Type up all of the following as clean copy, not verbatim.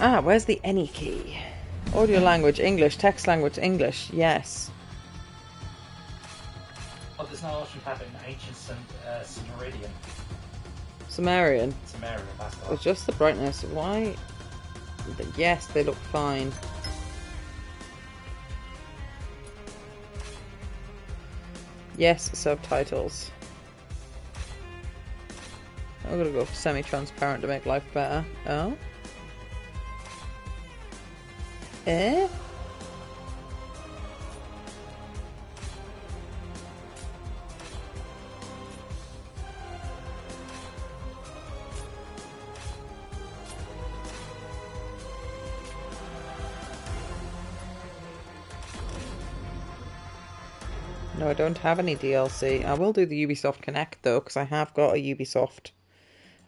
Ah, where's the any key? Audio language, English. Text language, English. Yes. Oh, there's no option to have it in ancient Sumerian. Sumerian. Sumerian, that's the It's just the brightness. Why? Yes, they look fine. Yes, subtitles. I'm gonna go for semi-transparent to make life better. Oh? Eh? No, I don't have any DLC. I will do the Ubisoft Connect though, because I have got a Ubisoft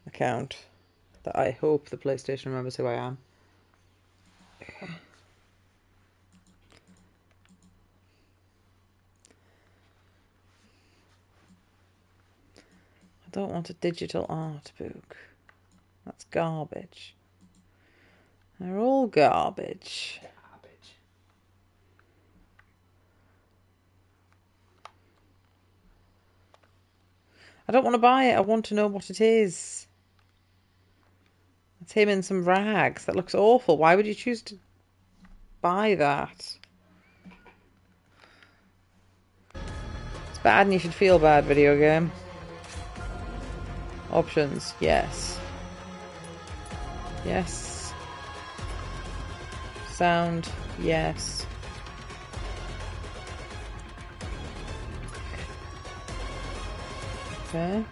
account that I hope the PlayStation remembers who I am. I don't want a digital art book. That's garbage. They're all garbage. I don't want to buy it. I want to know what it is. It's him in some rags. That looks awful. Why would you choose to buy that? It's bad and you should feel bad, video game. Options. Yes. Yes. Sound. Yes. Okay.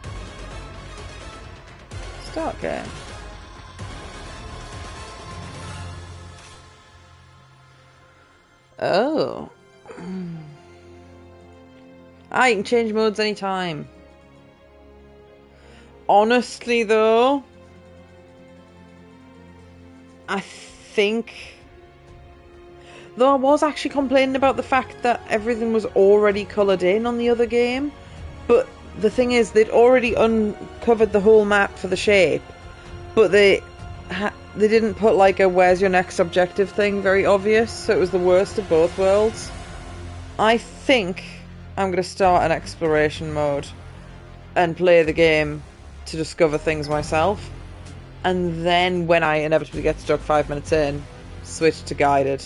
Start game. Oh. Ah, you can change modes anytime. Honestly, though, I think... Though I was actually complaining about the fact that everything was already coloured in on the other game, but the thing is, they'd already uncovered the whole map for the shape, but they didn't put like a where's your next objective thing very obvious, so it was the worst of both worlds. I think I'm going to start an exploration mode and play the game to discover things myself, and then when I inevitably get stuck 5 minutes in, switch to guided,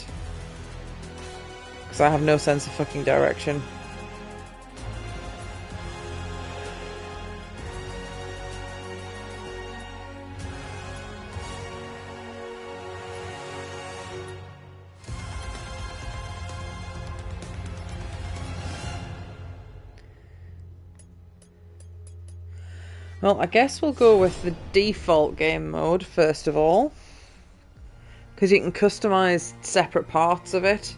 because I have no sense of fucking direction. Well, I guess we'll go with the default game mode first of all, because you can customize separate parts of it.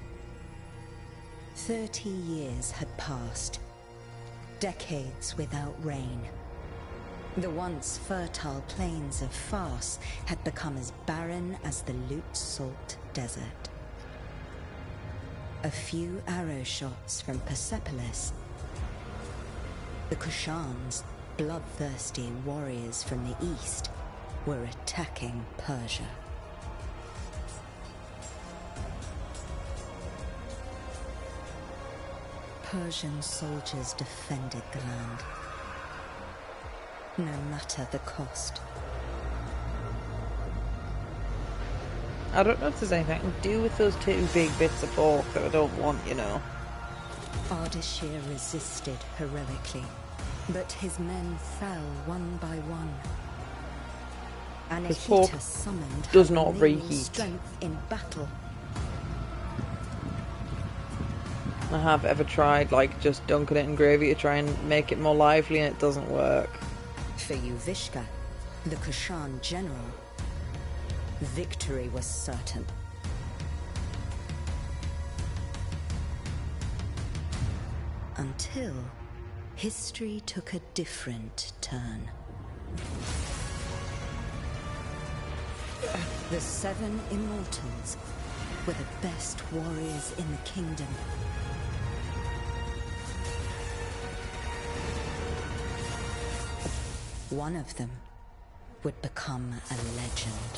30 years had passed. Decades without rain. The once fertile plains of Fars had become as barren as the Lut Salt Desert. A few arrow shots from Persepolis. The Kushans, bloodthirsty warriors from the east, were attacking Persia. Persian soldiers defended the land, no matter the cost. I don't know if there's anything I can do with those two big bits of pork that I don't want, you know. Ardashir resisted heroically, but his men fell one by one. His pork Anahita summoned does her not immune reheat. strength in battle. I have ever tried, like, just dunking it in gravy to try and make it more lively, and it doesn't work. For Yuvishka, the Kushan general, victory was certain. Until history took a different turn. The Seven Immortals were the best warriors in the kingdom. One of them would become a legend.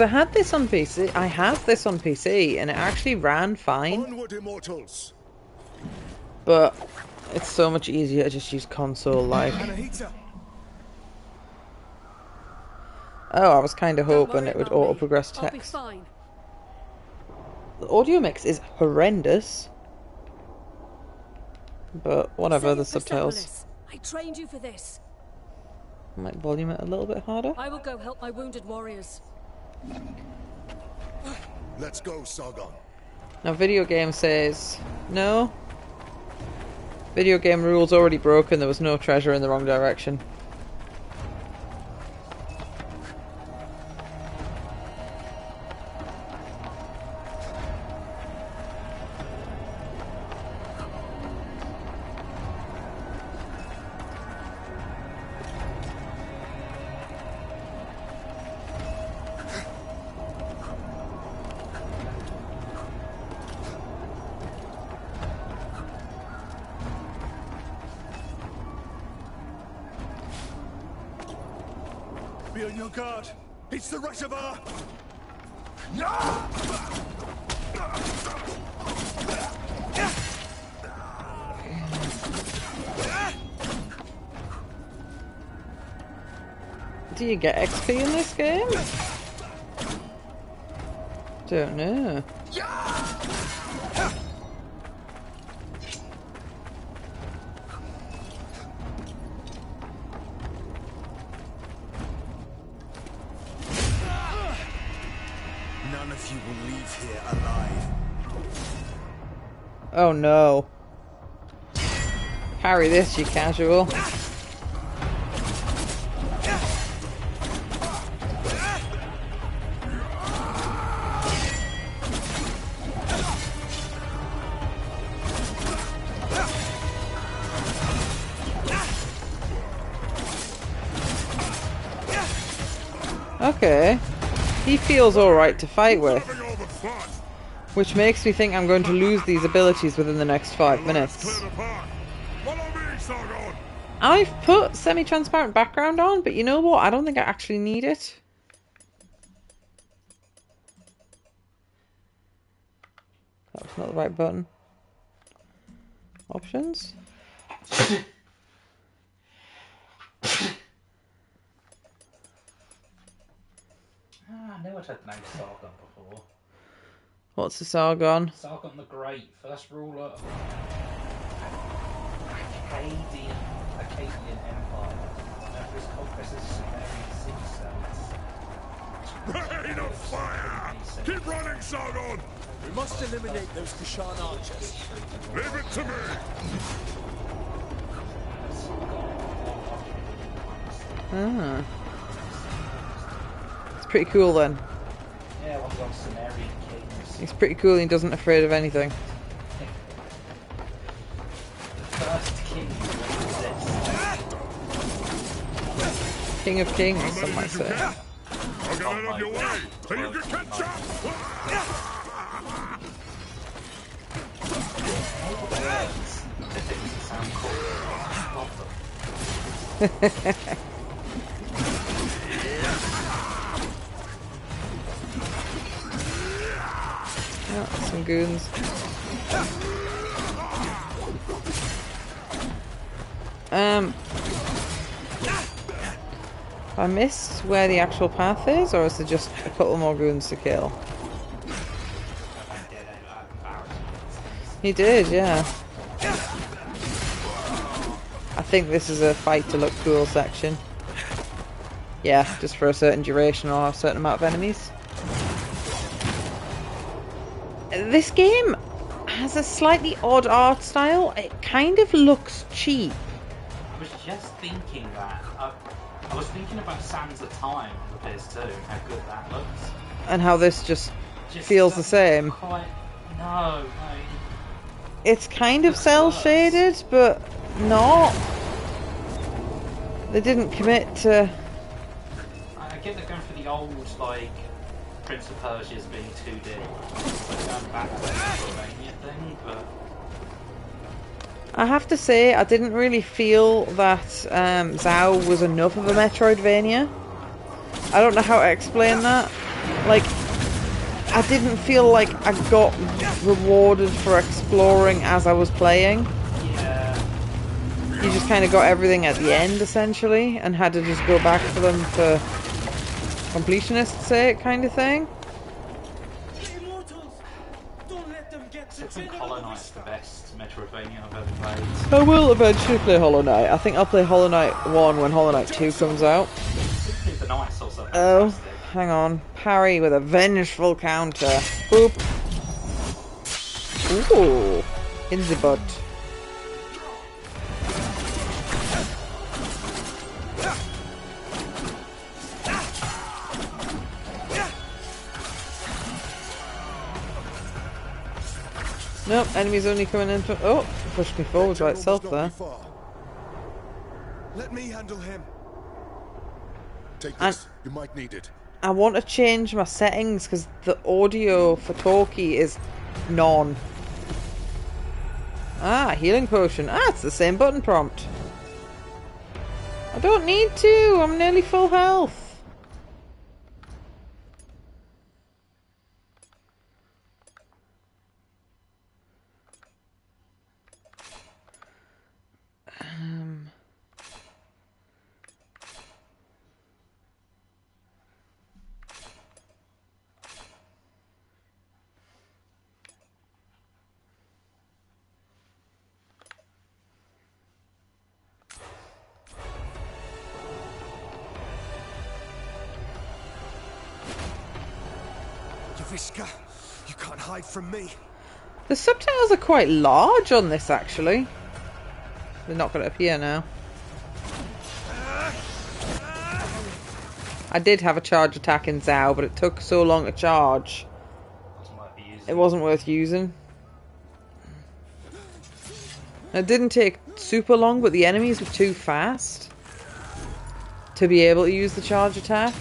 because I had this on PC. I have this on PC, and it actually ran fine. Onward, immortals. But it's so much easier to just use console like. Oh, I was kind of hoping it would auto progress text. The audio mix is horrendous. But whatever, the subtitles. I trained you for this. I might volume it a little bit harder. I will go help my wounded warriors. Let's go, Sargon. Now, video game says no. Video game rules already broken. There was no treasure in the wrong direction. Be on your guard. It's the reservoir. Do you get XP in this game? Don't know. None of you will leave here alive. Oh no. Parry this, you casual. Okay. He feels alright to fight with. Which makes me think I'm going to lose these abilities within the next 5 minutes. I've put semi-transparent background on, but you know what? I don't think I actually need it. That was not the right button. Options? I knew I'd had no Sargon before. What's the Sargon? Sargon the Great, first ruler of Akkadian Empire. After his conquest of Sumerian city-states. Rain of fire! Keep running, Sargon! We must eliminate those Kushan archers. Leave it to me! Ah. It's pretty cool then. Yeah, one of those Sumerian kings. He's pretty cool and he doesn't afraid of anything. The first king to exist. King of kings, some might say. I'll get out of your way so you can catch up! Oh, some goons. I missed where the actual path is, or is there just a couple more goons to kill? He did, yeah. I think this is a fight to look cool section. Yeah, just for a certain duration or a certain amount of enemies. This game has a slightly odd art style. It kind of looks cheap. I was just thinking that. I was thinking about Sands of Time on the PS2 and how good that looks. And how this just feels the same. Quite, no. It's kind of cel shaded, but not. They didn't commit to. I get they're going for the old, like, Prince of Persia's being 2D. Like going back to the Pennsylvania thing, but. I have to say, I didn't really feel that Zhao was enough of a Metroidvania. I don't know how to explain that. Like, I didn't feel like I got rewarded for exploring as I was playing. Yeah. You just kind of got everything at the end, essentially, and had to just go back for them for completionist's sake, kind of thing. I think Hollow Knight's the best Metroidvania I've ever played. I will eventually play Hollow Knight. I think I'll play Hollow Knight 1 when Hollow Knight 2 comes out. Particularly the Knight's also Oh, fantastic. hang on. Parry with a vengeful counter. Boop. Ooh. In the butt. Nope, enemy's only coming in for... Oh, pushed me forward by itself there. Let me handle him. Take And- this. You might need it. I want to change my settings because the audio for Talkie is none. Ah, healing potion. Ah, it's the same button prompt. I don't need to. I'm nearly full health. Yaviska, you can't hide from me. The subtitles are quite large on this, actually. They're not going to appear now. I did have a charge attack in Zao, but it took so long to charge. It wasn't worth using. It didn't take super long, but the enemies were too fast to be able to use the charge attack.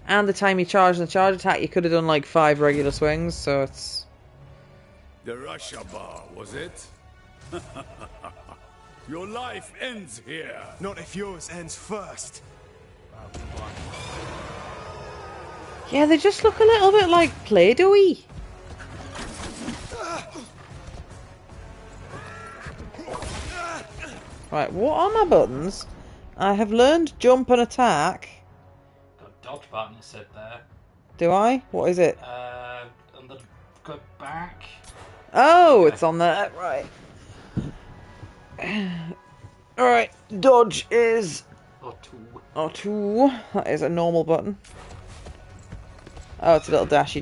And the time you charged the charge attack, you could have done like 5 regular swings, so it's... The Russia bar, was it? Your life ends here. Not if yours ends first. Yeah, they just look a little bit like Play-Doh-y. Right, what are my buttons? I have learned jump and attack. Got a dodge button, it said there. Do I? What is it? And then go back. Oh, Okay. it's on there. Right. Alright, dodge is Or two. R2. That is a normal button. Oh, it's a little dashy.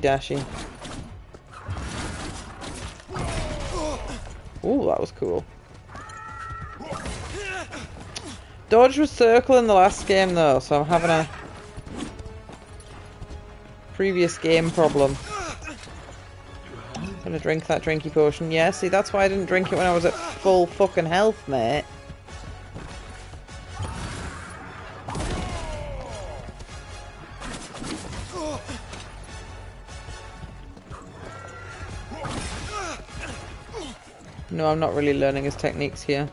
Ooh, that was cool. Dodge was circle in the last game though, so I'm having a previous game problem. Gonna drink that drinky potion. Yeah, see, that's why I didn't drink it when I was at full fucking health, mate. No, I'm not really learning his techniques here.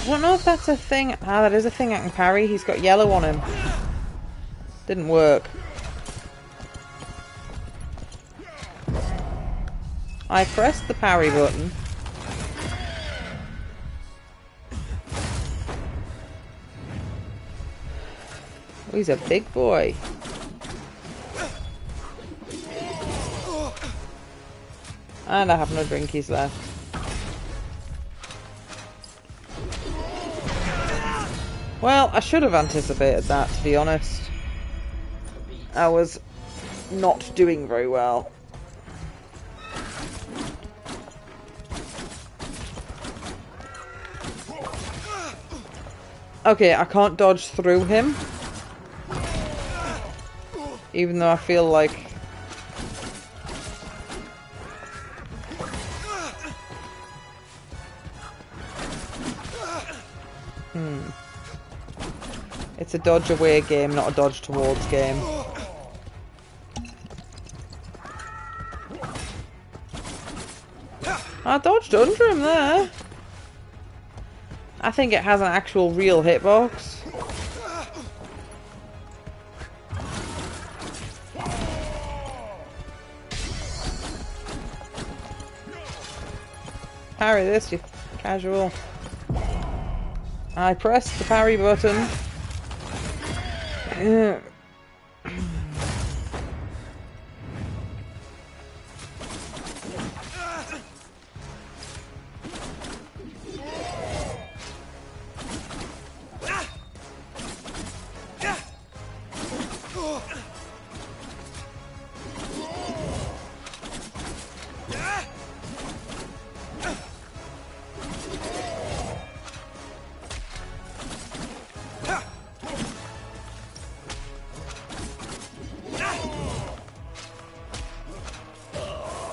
I don't know if that's a thing. Ah, that is a thing I can parry. He's got yellow on him. Didn't work. I pressed the parry button. Oh, he's a big boy. And I have no drinkies left. Well, I should have anticipated that, to be honest. I was not doing very well. Okay, I can't dodge through him. Even though I feel like... It's a dodge away game, not a dodge towards game. I dodged under him there. I think it has an actual real hitbox. Parry this, you casual. I pressed the parry button.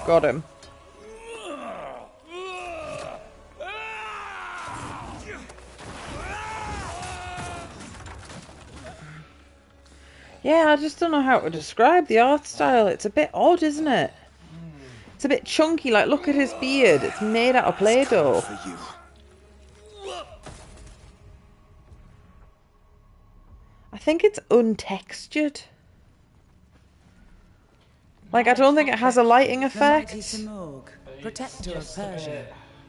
Got him. Yeah, I just don't know how to describe the art style. It's a bit odd, isn't it? It's a bit chunky. Like, look at his beard. It's made out of Play-Doh. I think it's untextured. Like, I don't think it has a lighting effect. The mighty Simurgh, protector of Persia,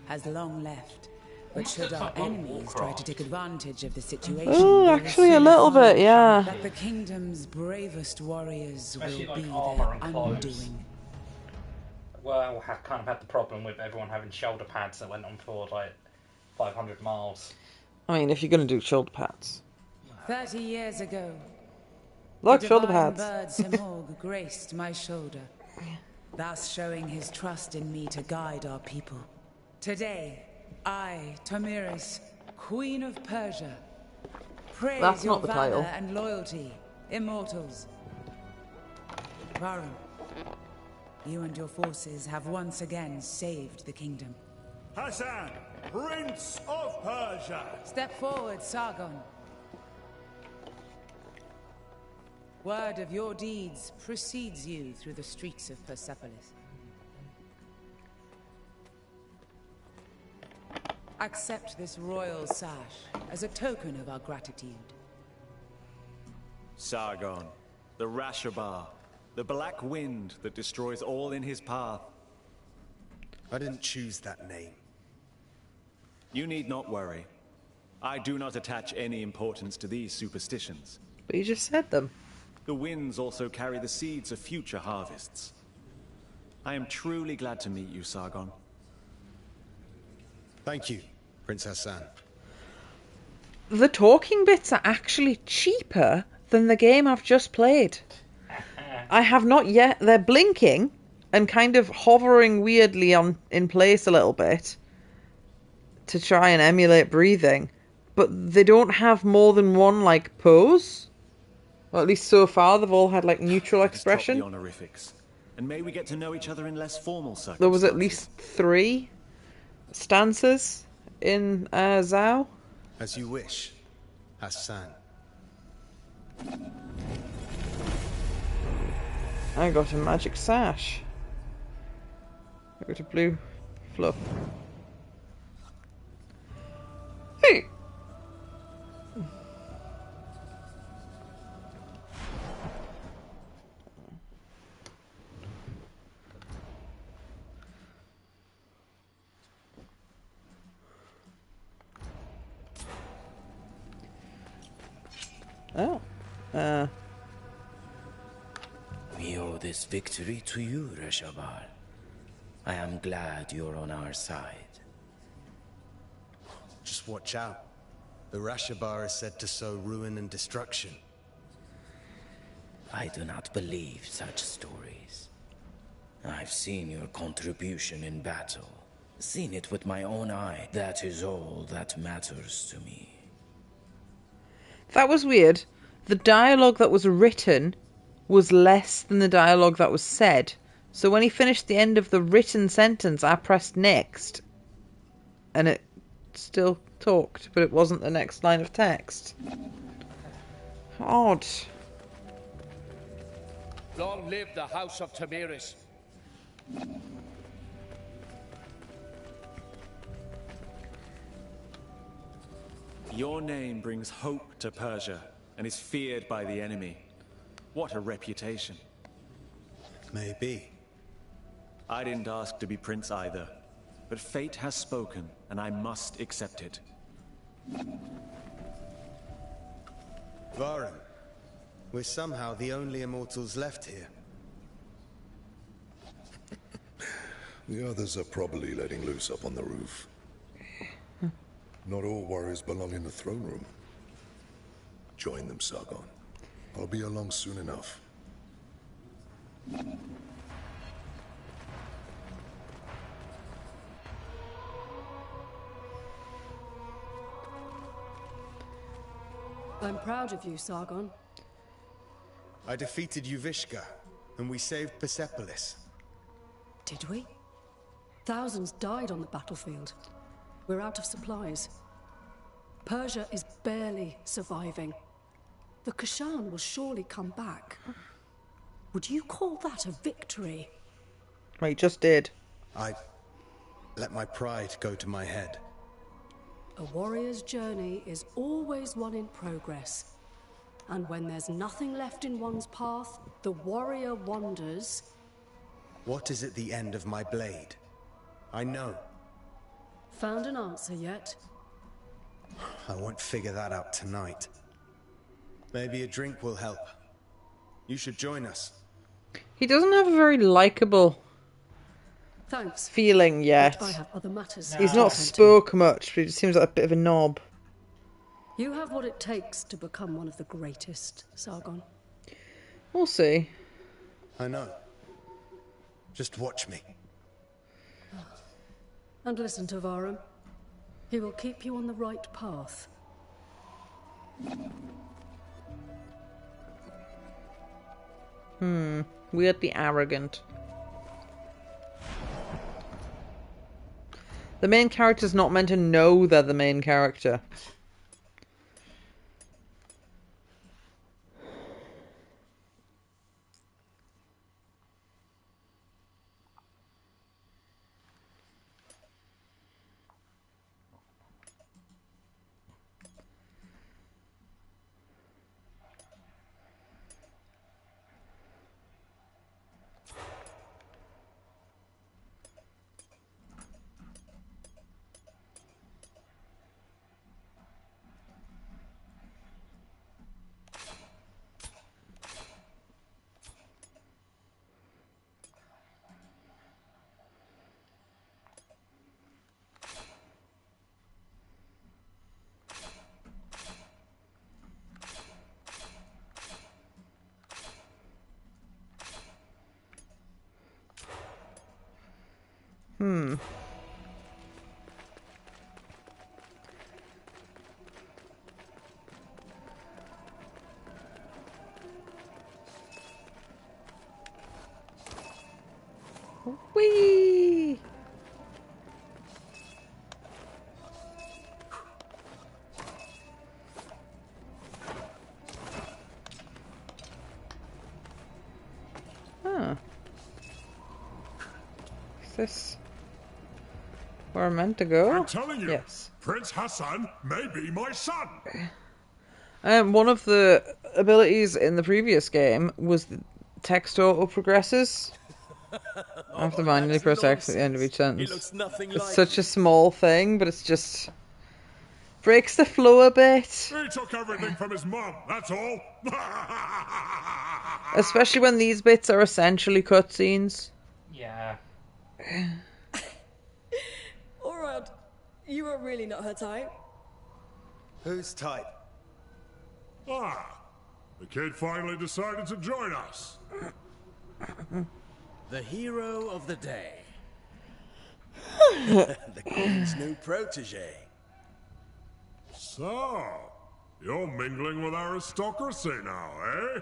has long left. But should our enemies try to take advantage of the situation, Oh, actually a little bit, yeah. that the kingdom's bravest warriors will Especially, like, be armour their and clothes. undoing. Well, I kind of had the problem with everyone having shoulder pads that went on for like 500 miles. I mean, if you're going to do shoulder pads. 30 years ago, Look, the shoulder divine pads. bird Simurgh graced my shoulder, thus showing his trust in me to guide our people. Today, I, Tamiris, Queen of Persia, praise That's your not the valor title. and loyalty, immortals. Varun, you and your forces have once again saved the kingdom. Hassan, Prince of Persia! Step forward, Sargon. Word of your deeds precedes you through the streets of Persepolis. Accept this royal sash as a token of our gratitude. Sargon, the Rashabar, the black wind that destroys all in his path. I didn't choose that name. You need not worry. I do not attach any importance to these superstitions. But you just said them. The winds also carry the seeds of future harvests. I am truly glad to meet you, Sargon. Thank you, Prince Hassan. The talking bits are actually cheaper than the game I've just played. I have not yet. They're blinking and kind of hovering weirdly in place a little bit to try and emulate breathing, but they don't have more than one like pose. Or at least so far, they've all had like neutral expression. Drop the honorifics, and may we get to know each other in less formal circumstances. There was at least 3 stances in Zhao. As you wish, Hassan. I got a magic sash. I got a blue fluff. Hey! Oh. We owe this victory to you, Reshabar. I am glad you're on our side. Just watch out. The Rashabar is said to sow ruin and destruction. I do not believe such stories. I've seen your contribution in battle. Seen it with my own eye. That is all that matters to me. That was weird. The dialogue that was written was less than the dialogue that was said. So when he finished the end of the written sentence, I pressed next. And it still talked, but it wasn't the next line of text. Odd. Long live the House of Tamiris. Your name brings hope to Persia and is feared by the enemy. What a reputation. Maybe. I didn't ask to be prince either, but fate has spoken, and I must accept it. Varen, we're somehow the only immortals left here. The others are probably letting loose up on the roof. Not all warriors belong in the throne room. Join them, Sargon. I'll be along soon enough. I'm proud of you, Sargon. I defeated Yuvishka, and we saved Persepolis. Did we? Thousands died on the battlefield. We're out of supplies. Persia is barely surviving. The Kashan will surely come back. Would you call that a victory? Well, you just did. I let my pride go to my head. A warrior's journey is always one in progress. And when there's nothing left in one's path, the warrior wanders. What is at the end of my blade? I know. Found an answer yet? I won't figure that out tonight. Maybe a drink will help. You should join us. He doesn't have a very likable Thanks. feeling yet. But I have other matters. He's to not attend to. spoke much, but he just seems like a bit of a knob. You have what it takes to become one of the greatest, Sargon. We'll see. I know. Just watch me. And listen to Varen. He will keep you on the right path. Weirdly arrogant. The main character's not meant to know they're the main character. Whee! Huh. Is this where I'm meant to go? I'm telling you, Yes. Prince Hassan may be my son. One of the abilities in the previous game was the text auto progresses. I have to manually press X at the end of each sentence. He looks nothing It's like such a small thing, but it's just breaks the flow a bit. He took everything from his mom, that's all. Especially when these bits are essentially cutscenes. Yeah. Alright, you are really not her type. Whose type? Ah, the kid finally decided to join us. The hero of the day. The queen's new protege. So, you're mingling with aristocracy now, eh?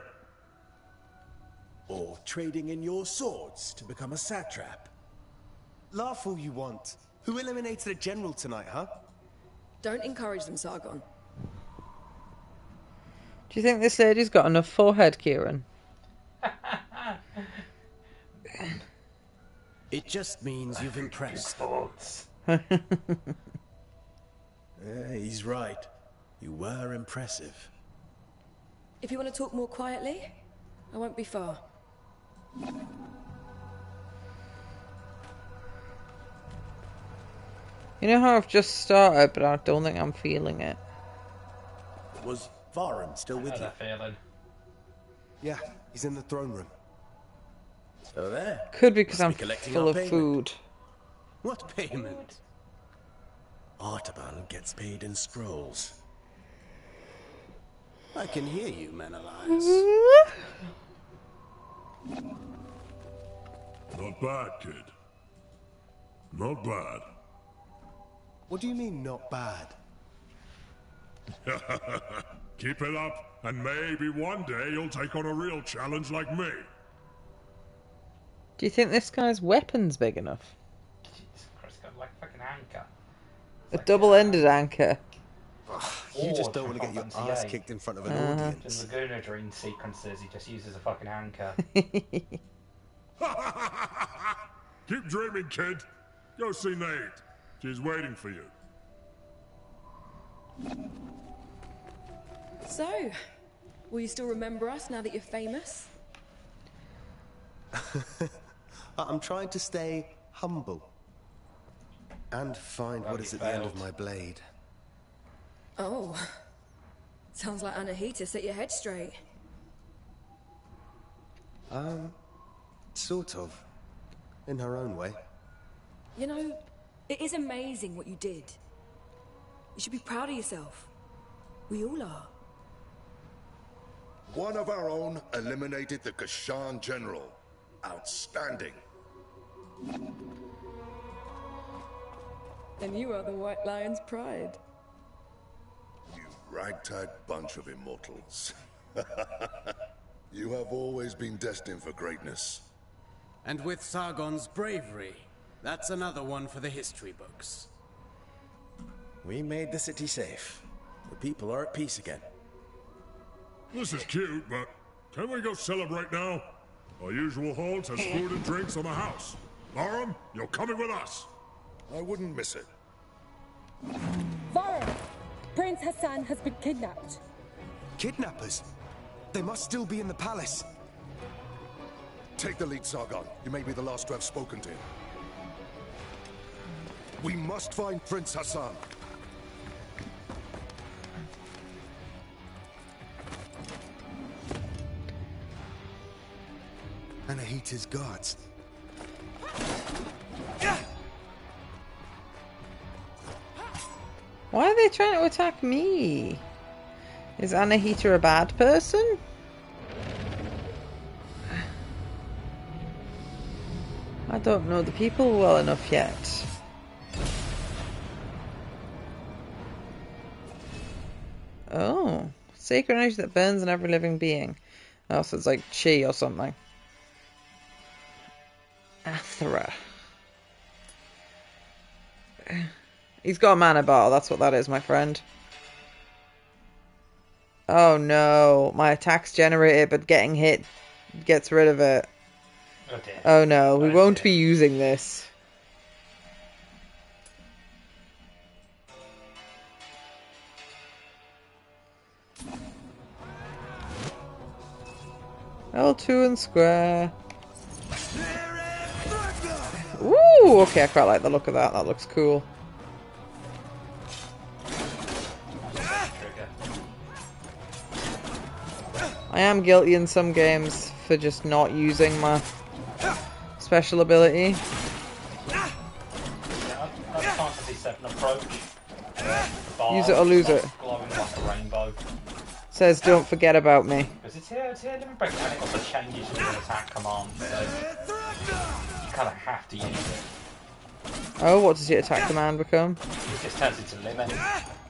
Or trading in your swords to become a satrap. Laugh all you want. Who eliminated a general tonight, huh? Don't encourage them, Sargon. Do Do you think this lady's got enough forehead, Kieran? It just means you've impressed. Yeah, He's right. You were impressive. If you want to talk more quietly, I won't be far. You know how I've just started, but I don't think I'm feeling it. Was Varum still with you? Feeling. Yeah, he's in the throne room. So there. Could be because Must I'm be collecting full our of payment. food. What payment? Artaban gets paid in scrolls. I can hear you, Menelaus. Not bad, kid. Not bad. What do you mean, not bad? Keep it up, and maybe one day you'll take on a real challenge like me. Do you think this guy's weapon's big enough? Jesus Christ, got like a fucking anchor. A double-ended anchor. You just don't want to get your ass kicked in front of an audience. In Laguna Dream sequences, he just uses a fucking anchor. Keep dreaming, kid. Go see Nate. She's waiting for you. So, will you still remember us now that you're famous? I'm trying to stay humble. And find what is at the end of my blade. Oh. Sounds like Anahita set your head straight. Sort of. In her own way. You know, it is amazing what you did. You should be proud of yourself. We all are. One of our own eliminated the Kashan general. Outstanding. And you are the White Lion's pride. You ragtag bunch of immortals. You have always been destined for greatness. And with Sargon's bravery, that's another one for the history books. We made the city safe. The people are at peace again. This is cute, but can we go celebrate now? Our usual halt has food and drinks on the house. Varum, you're coming with us. I wouldn't miss it. Varum! Prince Hassan has been kidnapped. Kidnappers? They must still be in the palace. Take the lead, Sargon. You may be the last to have spoken to him. We must find Prince Hassan. Anahita's guards. Why are they trying to attack me? Is Anahita a bad person? I don't know the people well enough yet. Oh. Sacred energy that burns in every living being. Oh, so it's like chi or something. Athra. He's got a mana bottle, that's what that is, my friend. Oh no, my attack's generated, but getting hit gets rid of it. Oh dear. Oh no, we won't be using this. L2 and square. Ooh, okay, I quite like the look of that. That looks cool. I am guilty in some games for just not using my special ability. Yeah, that's constantly set an approach. Use it or lose it. Glowing like a rainbow. Says don't forget about me. Because it's here Living Break, and it also changes your attack command, so you kind of have to use it. Oh, what does your attack command become? It just turns into limit.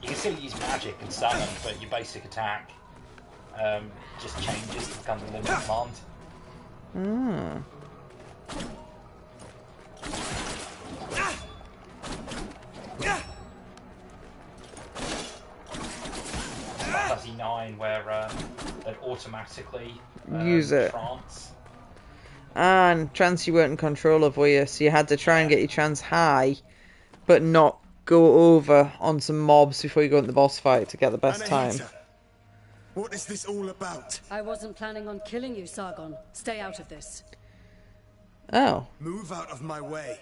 You can still use magic and summon, but your basic attack just changes to become the limit command. Hmm. Like Fuzzy 9, where they'd automatically use it. trance. And trance you weren't in control of, were you? So you had to try and get your trance high, but not go over on some mobs before you go into the boss fight to get the best time. What is this all about? I wasn't planning on killing you, Sargon. Stay out of this. Oh. Move out of my way.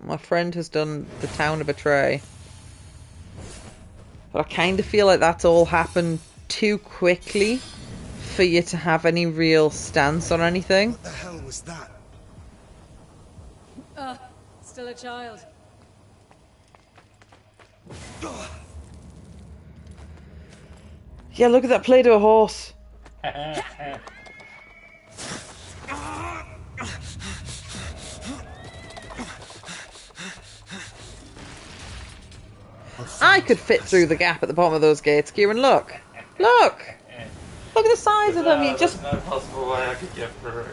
My friend has done the town a betray. But I kind of feel like that's all happened too quickly for you to have any real stance on anything. What the hell was that? Still a child. Yeah, look at that Play-Doh horse. I could fit through the gap at the bottom of those gates, Kieran. Look. Look! Look at the size of them. You just... There's no possible way I could get through.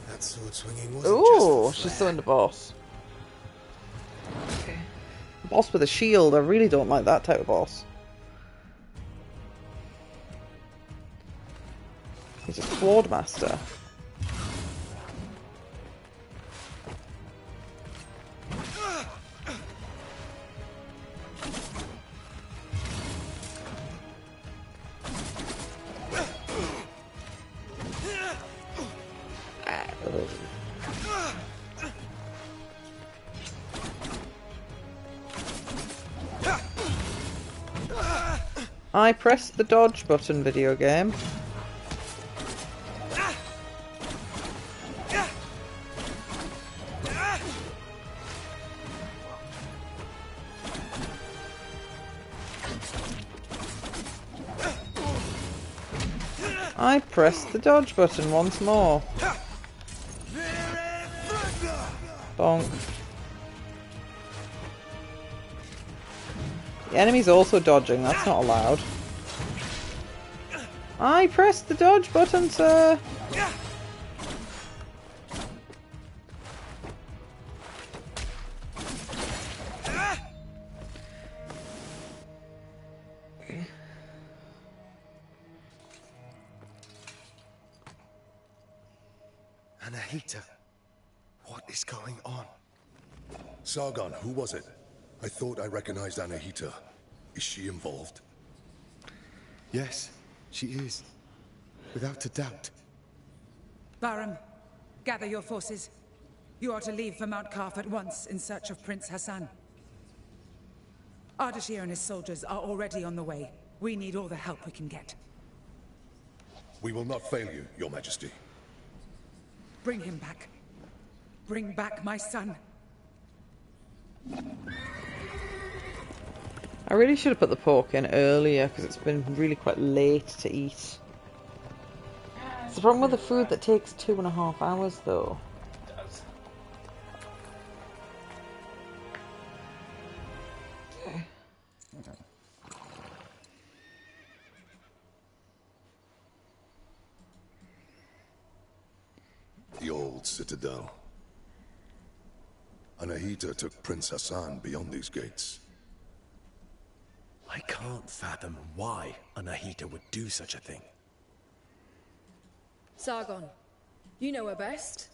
That sword swinging wasn't Ooh, just she's throwing the boss. Okay. Boss with a shield. I really don't like that type of boss. He's a sword master. I pressed the dodge button, video game. I pressed the dodge button once more. Bonk. The enemy's also dodging, that's not allowed. I pressed the dodge button, sir. Anahita, what is going on? Sargon, who was it? I thought I recognized Anahita. Is she involved? Yes, she is. Without a doubt. Barum, gather your forces. You are to leave for Mount Karf at once in search of Prince Hassan. Ardashir and his soldiers are already on the way. We need all the help we can get. We will not fail you, Your Majesty. Bring him back. Bring back my son. I really should have put the pork in earlier because it's been really quite late to eat. It's the problem with the food that takes 2.5 hours though. It does. Okay. The old citadel. Anahita took Prince Hassan beyond these gates. I can't fathom why Anahita would do such a thing. Sargon, you know her best.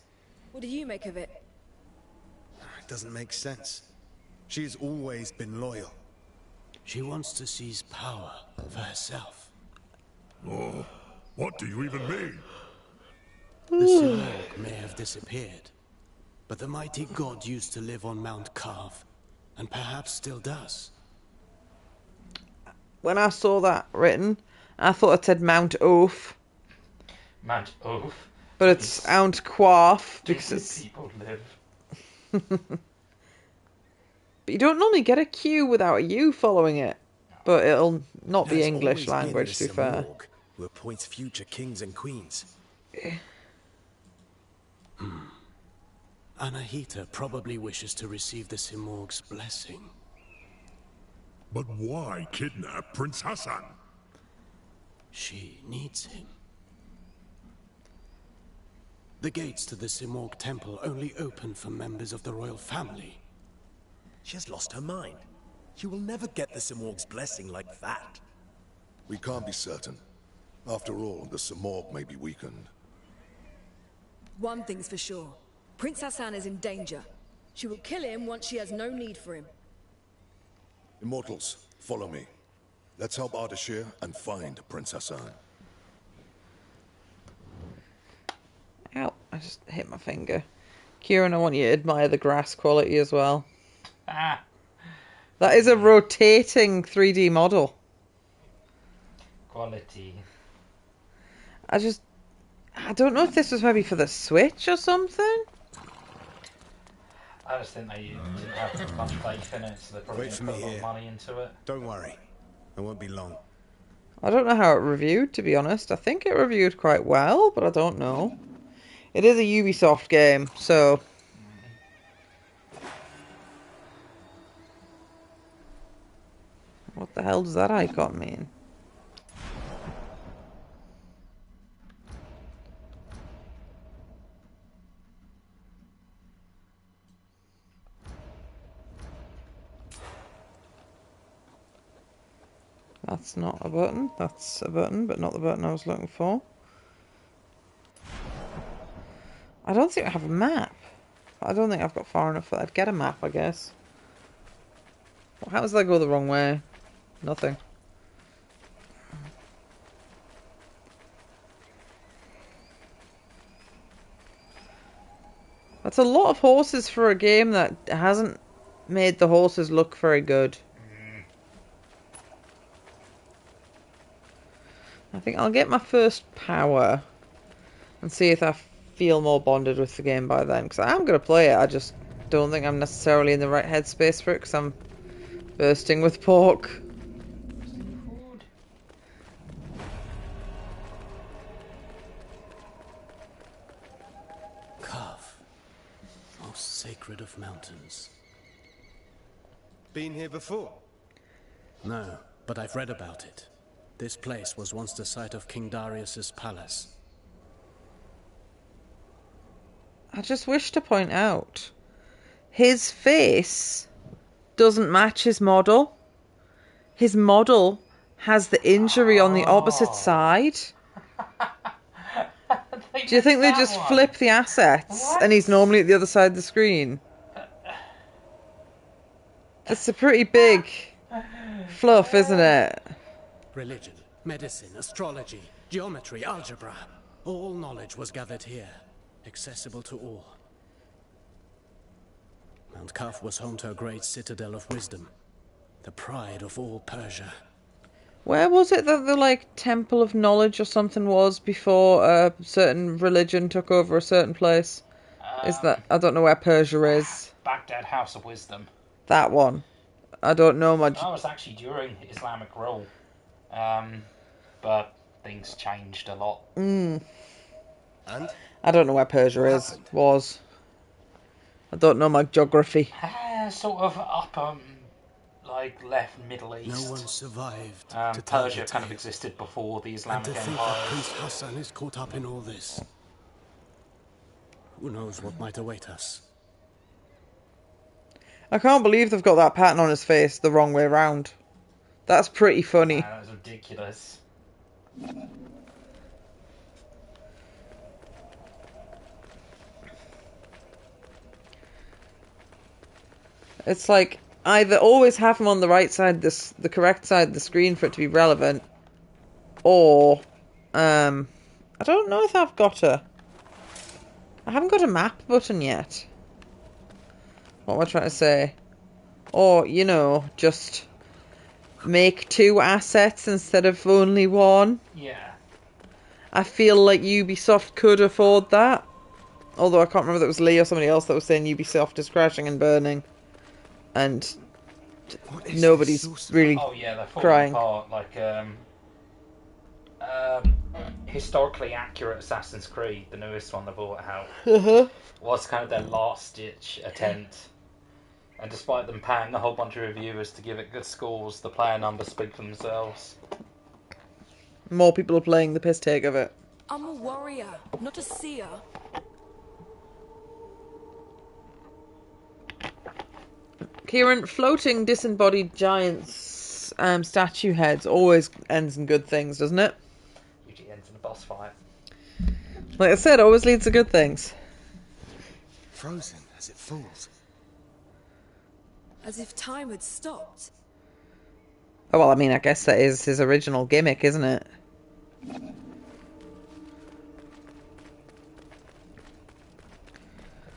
What do you make of it? It doesn't make sense. She has always been loyal. She wants to seize power for herself. Oh, what do you even mean? The Simorg may have disappeared, but the mighty god used to live on Mount Karf, and perhaps still does. When I saw that written, I thought it said Mount Oath. Mount Oath. But it's Mount Quarf because it's... people live. But you don't normally get a Q without a U following it. But it'll not be There's English always language, been to the be fair. Simorg, who appoints future kings and queens. Anahita probably wishes to receive the Simorg's blessing. But why kidnap Prince Hassan? She needs him. The gates to the Simorg temple only open for members of the royal family. She has lost her mind. She will never get the Simorg's blessing like that. We can't be certain. After all, the Samorg may be weakened. One thing's for sure. Prince Hassan is in danger. She will kill him once she has no need for him. Immortals, follow me. Let's help Ardashir and find Prince Hassan. Ow, I just hit my finger. Kieran, I want you to admire the grass quality as well. Ah. That is a rotating 3D model. Quality. I don't know if this was maybe for the Switch or something. I just think they didn't have much faith in it, so they probably didn't put a lot of money into it. Don't worry. It won't be long. I don't know how it reviewed, to be honest. I think it reviewed quite well, but I don't know. It is a Ubisoft game, so... What the hell does that icon mean? That's not a button. That's a button, but not the button I was looking for. I don't think I have a map. I don't think I've got far enough for that. I'd get a map, I guess. Well, how does that go the wrong way? Nothing. That's a lot of horses for a game that hasn't made the horses look very good. I think I'll get my first power and see if I feel more bonded with the game by then. Because I'm going to play it, I just don't think I'm necessarily in the right headspace for it because I'm bursting with pork. Carve. Most sacred of mountains. Been here before? No, but I've read about it. This place was once the site of King Darius's palace. I just wish to point out, his face doesn't match his model. His model has the injury on the opposite side. Do you think they just flip the assets and he's normally at the other side of the screen? That's a pretty big fluff, isn't it? Religion, medicine, astrology, geometry, algebra. All knowledge was gathered here, accessible to all. Mount Kaf was home to a great citadel of wisdom, the pride of all Persia. Where was it that the, like, Temple of Knowledge or something was before a certain religion took over a certain place? Is that... I don't know where Persia is. Baghdad House of Wisdom. That one. I don't know much. That was actually during Islamic rule. But things changed a lot. And? I don't know where Persia is. Was. I don't know my geography. Sort of up, like, left Middle East. No one survived to Persia kind of existed before the Islamic and to think Empire. that Prince Hassan is caught up in all this. Who knows what might await us? I can't believe they've got that pattern on his face the wrong way round. That's pretty funny. That was ridiculous. It's like, either always have him on the right side, the correct side of the screen for it to be relevant, or, I don't know if I've got I haven't got a map button yet. What am I trying to say? Or, you know, just make 2 assets instead of only 1. Yeah. I feel like Ubisoft could afford that. Although I can't remember if it was Lee or somebody else that was saying Ubisoft is crashing and burning. And nobody's really they're falling crying. apart. Like, historically accurate Assassin's Creed, the newest one they brought out, was kind of their last-ditch attempt. And despite them paying a whole bunch of reviewers to give it good scores, the player numbers speak for themselves. More people are playing the piss take of it. I'm a warrior, not a seer. Kieran, floating disembodied giants statue heads always ends in good things, doesn't it? Usually ends in a boss fight. Like I said, always leads to good things. Frozen as it falls. As if time had stopped. Oh, well, I mean, I guess that is his original gimmick, isn't it?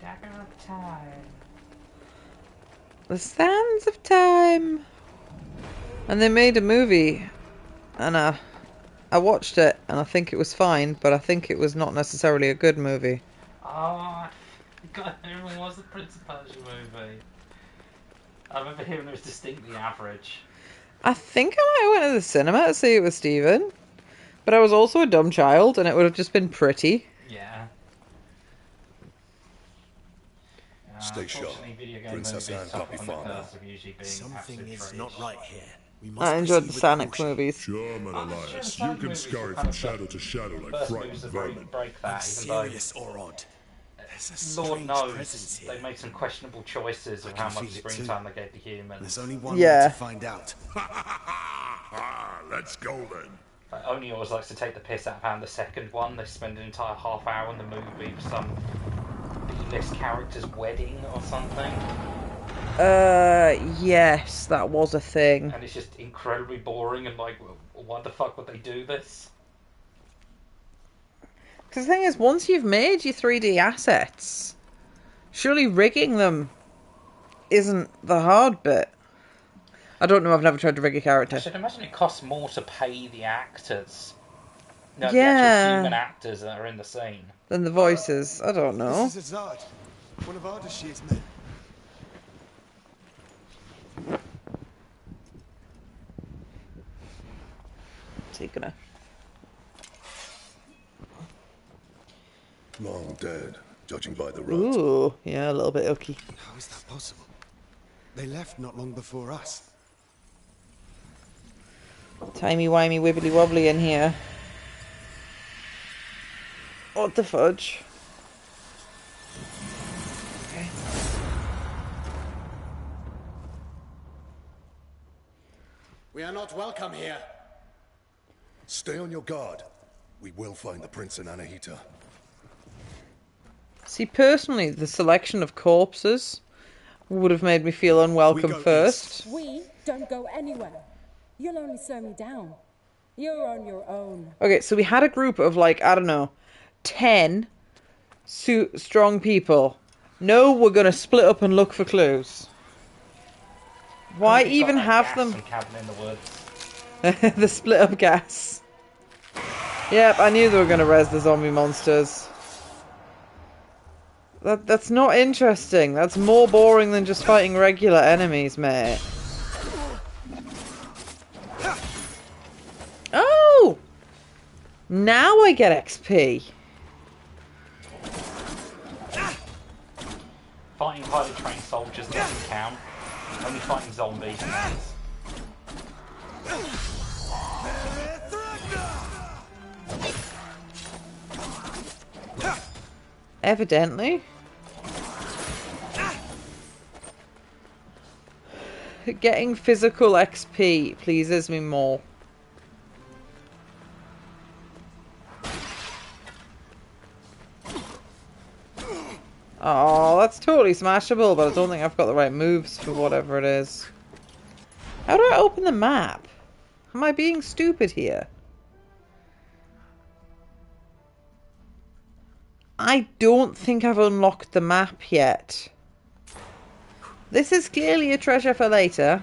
Dagger of time. The Sands of Time. And they made a movie, and I watched it, and I think it was fine, but I think it was not necessarily a good movie. Oh, God, everyone was the Prince of Persia movie. I remember hearing it was distinctly average. I think I might have went to the cinema to see it with Steven, but I was also a dumb child, and it would have just been pretty. Yeah. Stay sharp. Princess Anne can't be far now. Something is not right here. We I enjoyed the Sonic caution. movies. Sure, Menelaus. You can scurry from shadow to shadow like frightened vermin. Break that, Serious or odd. There's a Lord strange knows presence here. they made some questionable choices of how much screen time they gave the humans. There's only one way to find out. Let's go then. Like, Oni always likes to take the piss out of how the second one, they spend an entire half hour in the movie for some B-list character's wedding or something. Yes, that was a thing. And it's just incredibly boring and like, why the fuck would they do this? Because the thing is, once you've made your 3D assets, surely rigging them isn't the hard bit. I don't know, I've never tried to rig a character. I should imagine it costs more to pay the actors. No, Yeah. the actual human actors that are in the scene. Than the voices. I don't know. This is Azad, one of Ardashir's men. So you're gonna... Long dead, judging by the rot. Ooh, yeah, a little bit icky. How is that possible? They left not long before us. Timey-wimey, wibbly-wobbly in here. What the fudge? Okay. We are not welcome here. Stay on your guard. We will find the Prince and Anahita. See, personally, the selection of corpses would have made me feel unwelcome first. We don't go anywhere. You'll only slow me down. You're on your own. Okay, so we had a group of, like, I don't know, 10 strong people. No, we're going to split up and look for clues. Why even have them? Cabin in the woods. The split up gas. Yep, I knew they were going to res the zombie monsters. That's not interesting. That's more boring than just fighting regular enemies, mate. Oh! Now I get XP. Fighting highly trained soldiers doesn't count. Only fighting zombies counts. Evidently. Getting physical XP pleases me more. Oh, that's totally smashable, but I don't think I've got the right moves for whatever it is. How do I open the map? Am I being stupid here? I don't think I've unlocked the map yet. This is clearly a treasure for later.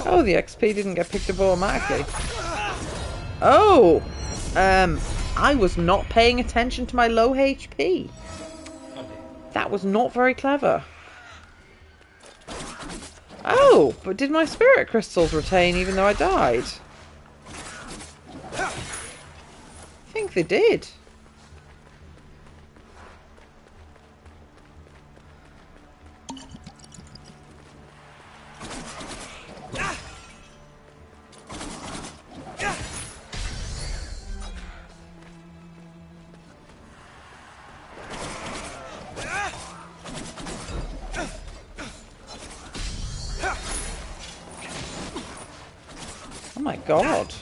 Oh, the XP didn't get picked up automatically. Oh! I was not paying attention to my low HP. That was not very clever. Oh, but did my spirit crystals retain even though I died? I think they did. Oh my god.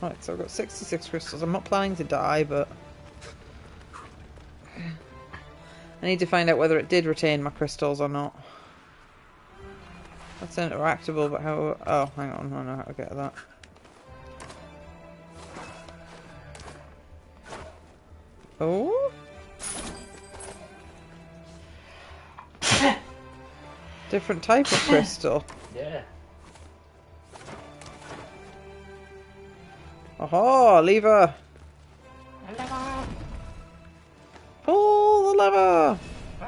Right, so I've got 66 crystals. I'm not planning to die, but I need to find out whether it did retain my crystals or not. That's interactable, but how... Oh, hang on, I know how to get to that. Oh? Different type of crystal. Yeah. Aha, lever! Pull the lever! The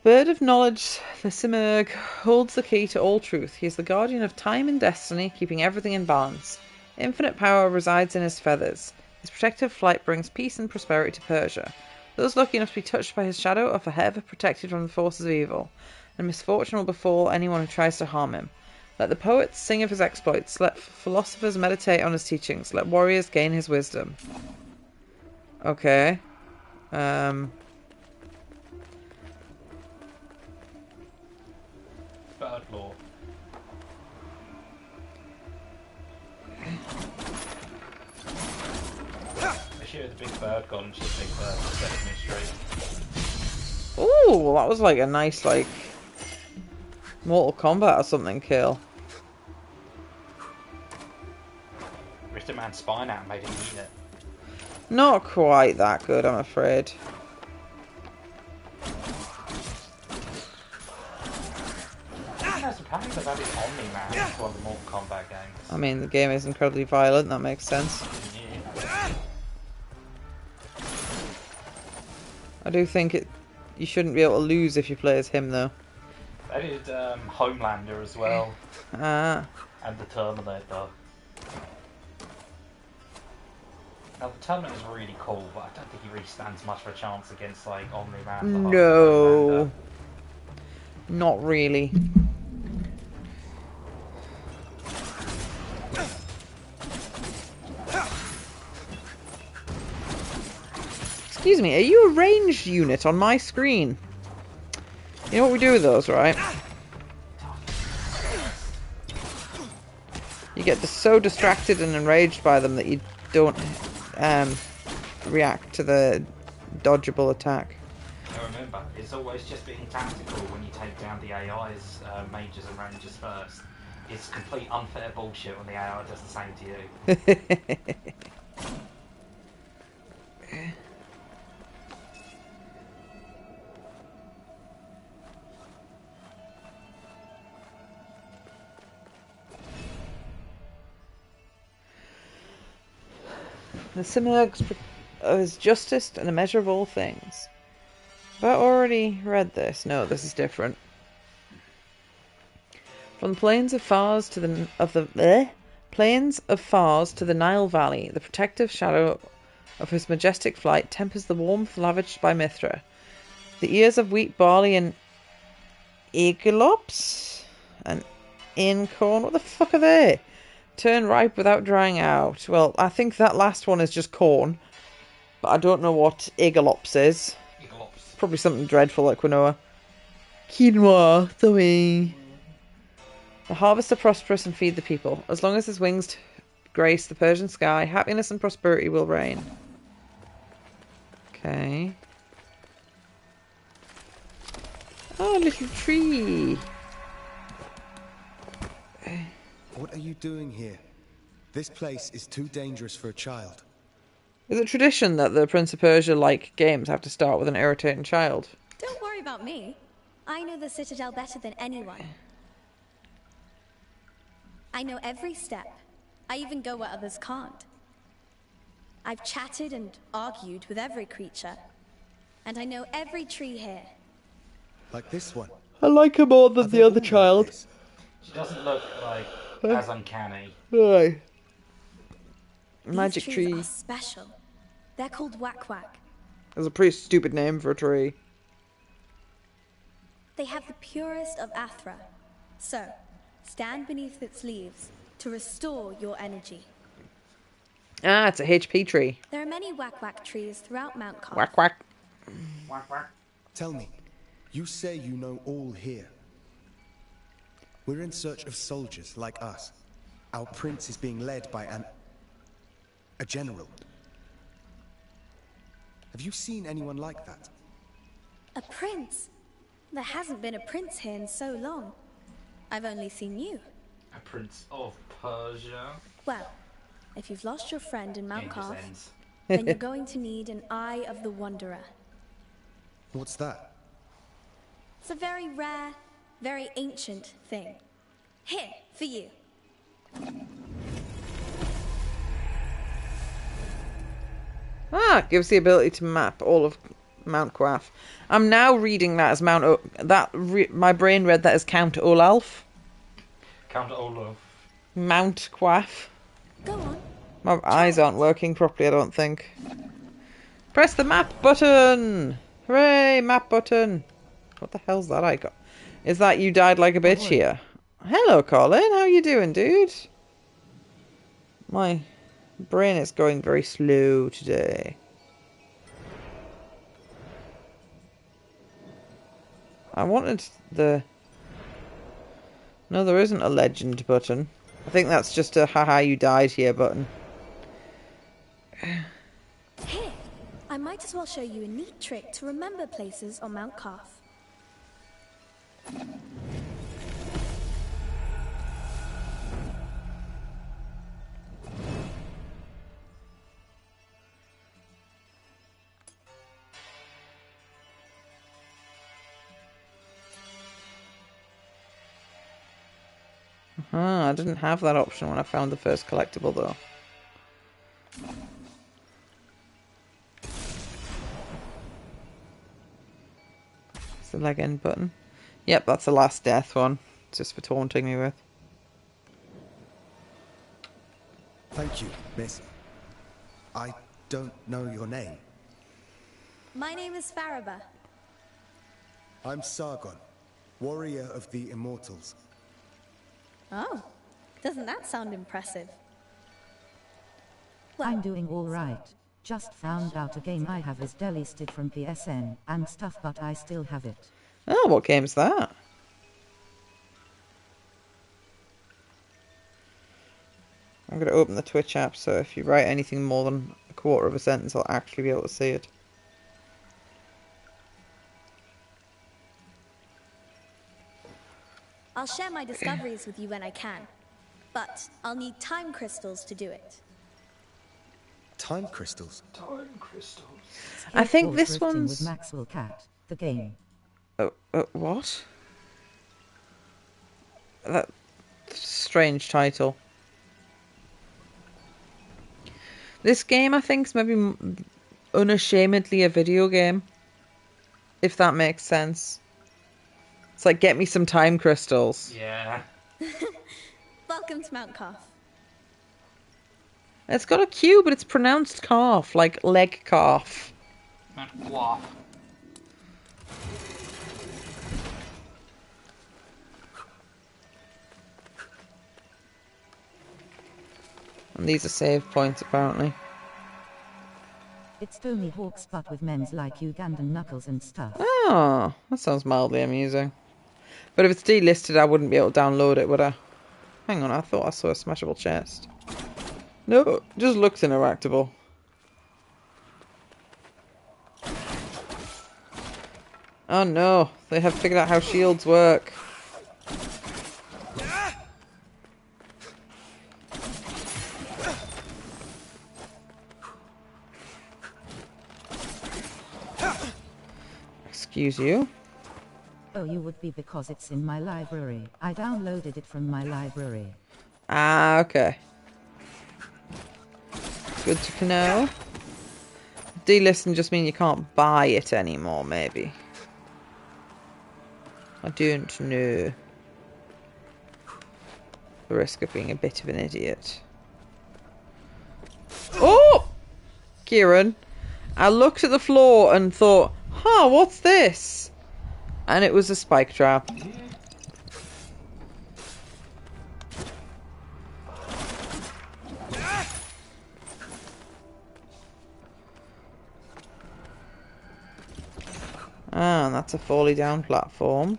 bird of knowledge, the Simurgh, holds the key to all truth. He is the guardian of time and destiny, keeping everything in balance. Infinite power resides in his feathers. His protective flight brings peace and prosperity to Persia. Those lucky enough to be touched by his shadow are forever protected from the forces of evil, and misfortune will befall anyone who tries to harm him. Let the poets sing of his exploits, let philosophers meditate on his teachings, let warriors gain his wisdom. Okay. Bird law. I shoot the big bird gun, shoot the big bird instead of me straight. Ooh, well, that was like a nice, like, Mortal Kombat or something kill. Ripped a man's spine out and made him eat it. Not quite that good, I'm afraid. Apparently they've added Omni-Man to one of the Mortal Kombat games. I mean, the game is incredibly violent, that makes sense. Yeah. I do think you shouldn't be able to lose if you play as him, though. They did Homelander as well. Ah. And the Terminator. Now the Terminator is really cool, but I don't think he really stands much of a chance against like Omni-Man. No. Not really. Excuse me, are you a ranged unit on my screen? You know what we do with those, right? You get so distracted and enraged by them that you don't react to the dodgeable attack. Now remember, it's always just being tactical when you take down the AI's mages and rangers first. It's complete unfair bullshit when the AI does the same to you. The Simurgh's is justice and a measure of all things. Have I already read this? No, this is different. From the plains of Fars to the plains of Fars to the Nile Valley, the protective shadow of his majestic flight tempers the warmth lavished by Mithra. The ears of wheat, barley, and egalops and incorn. What the fuck are they? Turn ripe without drying out. Well, I think that last one is just corn. But I don't know what egalops is. Egalops. Probably something dreadful like quinoa. Quinoa, sorry. The harvests are prosperous and feed the people. As long as his wings grace the Persian sky, happiness and prosperity will reign. Okay. Oh, little tree. What are you doing here? This place is too dangerous for a child. Is it tradition that the Prince of Persia-like games have to start with an irritating child? Don't worry about me. I know the Citadel better than anyone. I know every step. I even go where others can't. I've chatted and argued with every creature. And I know every tree here. Like this one. I like her more than the other child. She doesn't look like as uncanny. Aye. Magic These trees are special. They're called Whack-Whack. That's a pretty stupid name for a tree. They have the purest of Athra. So, stand beneath its leaves to restore your energy. Ah, it's a HP tree. There are many Whack-Whack trees throughout Mount Carth. Whack-Whack. Whack-Whack. Tell me, you say you know all here. We're in search of soldiers like us. Our prince is being led by a general. Have you seen anyone like that? A prince? There hasn't been a prince here in so long. I've only seen you. A prince of Persia? Well, if you've lost your friend in Mount Carth, then you're going to need an Eye of the Wanderer. What's that? It's a very rare, very ancient thing. Here, for you. Ah, it gives the ability to map all of Mount Quaff. I'm now reading that as my brain read that as Count Olaf. Count Olaf. Mount Quaff. Go on. My eyes aren't working properly, I don't think. Press the map button! Hooray, map button! What the hell's that icon? Is that you died like a bitch here? Hello, Colin. How you doing, dude? My brain is going very slow today. I wanted the... No, there isn't a legend button. I think that's just a haha you died here button. Here, I might as well show you a neat trick to remember places on Mount Carth. I didn't have that option when I found the first collectible, though. It's the leg end button. Yep, that's the last death one. Just for taunting me with. Thank you, miss. I don't know your name. My name is Faraba. I'm Sargon, warrior of the Immortals. Oh, doesn't that sound impressive? Well, I'm doing all right. Just found out a game I have is delisted from PSN and stuff, but I still have it. Oh, what game's that? I'm going to open the Twitch app, so if you write anything more than a quarter of a sentence, I'll actually be able to see it. I'll share my discoveries with you when I can, but I'll need time crystals to do it. Time crystals? Time crystals. I think this one's... with Maxwell Cat, the game. What? That strange title. This game, I think, is maybe unashamedly a video game. If that makes sense. It's like, get me some time crystals. Yeah. Welcome to Mount Carth. It's got a Q, but it's pronounced calf, like leg calf. Not guap. And these are save points, apparently. It's Tony Hawk's, but with memes like Ugandan knuckles and stuff. Oh, that sounds mildly amusing. But if it's delisted, I wouldn't be able to download it, would I? Hang on, I thought I saw a smashable chest. No, it just looks interactable. Oh no, they have figured out how shields work. Excuse you. Oh, you would be because it's in my library. I downloaded it from my library. Ah, okay. Good to know. Delist just mean you can't buy it anymore, maybe. I don't know. The risk of being a bit of an idiot. Oh! Kieran, I looked at the floor and thought, huh, what's this? And it was a spike trap. Ah, and that's a falling down platform.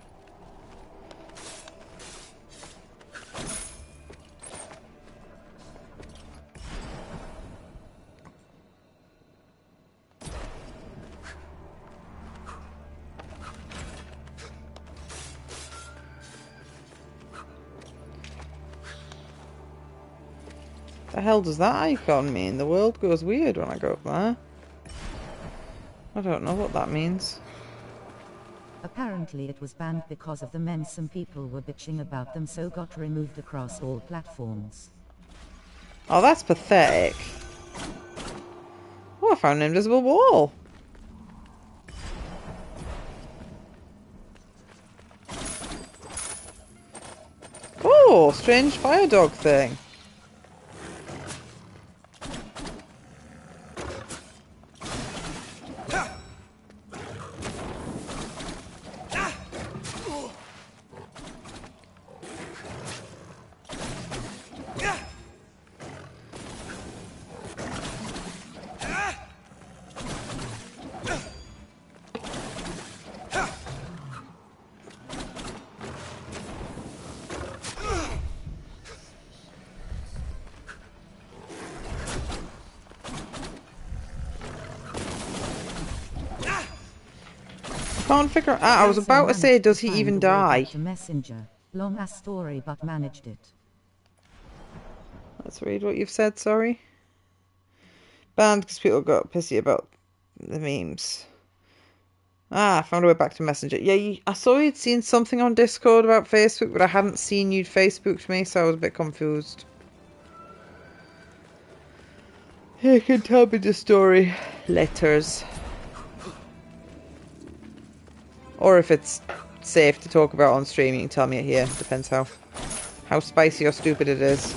The hell does that icon mean? The world goes weird when I go up there. I don't know what that means. Apparently it was banned because of the memes some people were bitching about them, so got removed across all platforms. Oh, that's pathetic. Oh, I found an invisible wall. Oh, strange fire dog thing. Can't figure out. I was about to say, does he even die? Messenger. Long ass story, but managed it. Let's read what you've said, sorry. Banned because people got pissy about the memes. Ah, I found a way back to Messenger. Yeah, I saw you'd seen something on Discord about Facebook, but I hadn't seen you'd Facebooked me, so I was a bit confused. You can tell me the story. Letters. Or if it's safe to talk about on stream, you can tell me it here. Depends how spicy or stupid it is.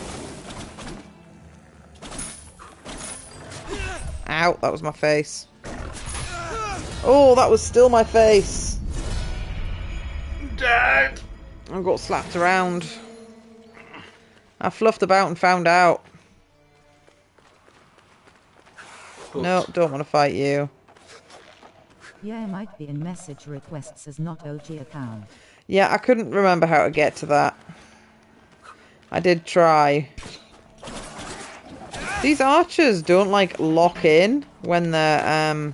Ow, that was my face. Oh, that was still my face. Dad! I got slapped around. I fluffed about and found out. No, don't want to fight you. Yeah, might be in message requests as not OG account. Yeah, I couldn't remember how to get to that. I did try. These archers don't like lock in when they're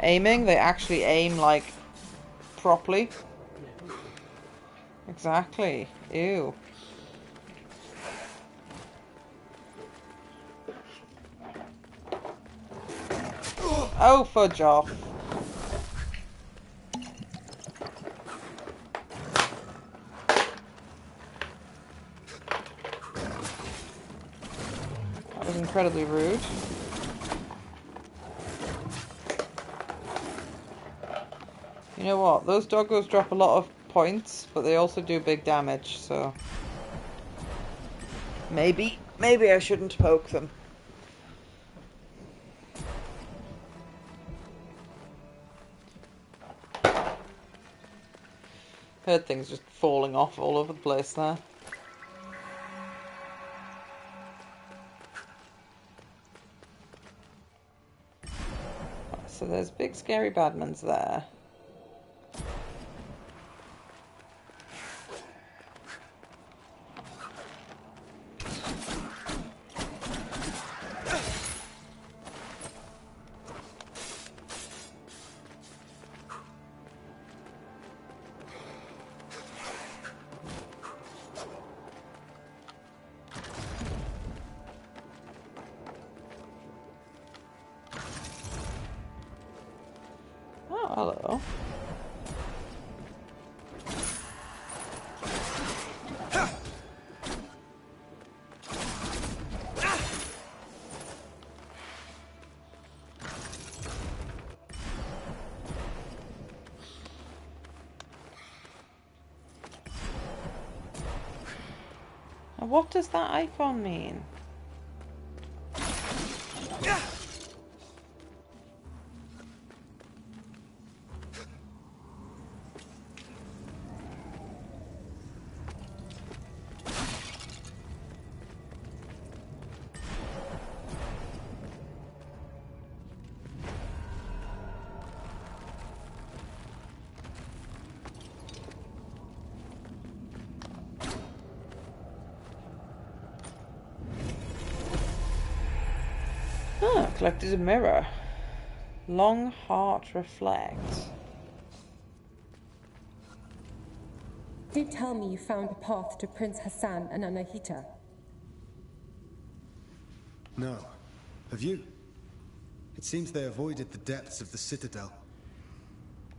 aiming. They actually aim like properly. Exactly. Ew. Oh, fudge off. That was incredibly rude. You know what? Those doggos drop a lot of points, but they also do big damage, so... Maybe I shouldn't poke them. Heard things just falling off all over the place there. So there's big scary badmans there. Oh, hello. And what does that icon mean? Ah, collected a mirror. Long heart reflect. Do tell me you found a path to Prince Hassan and Anahita. No. Have you? It seems they avoided the depths of the citadel.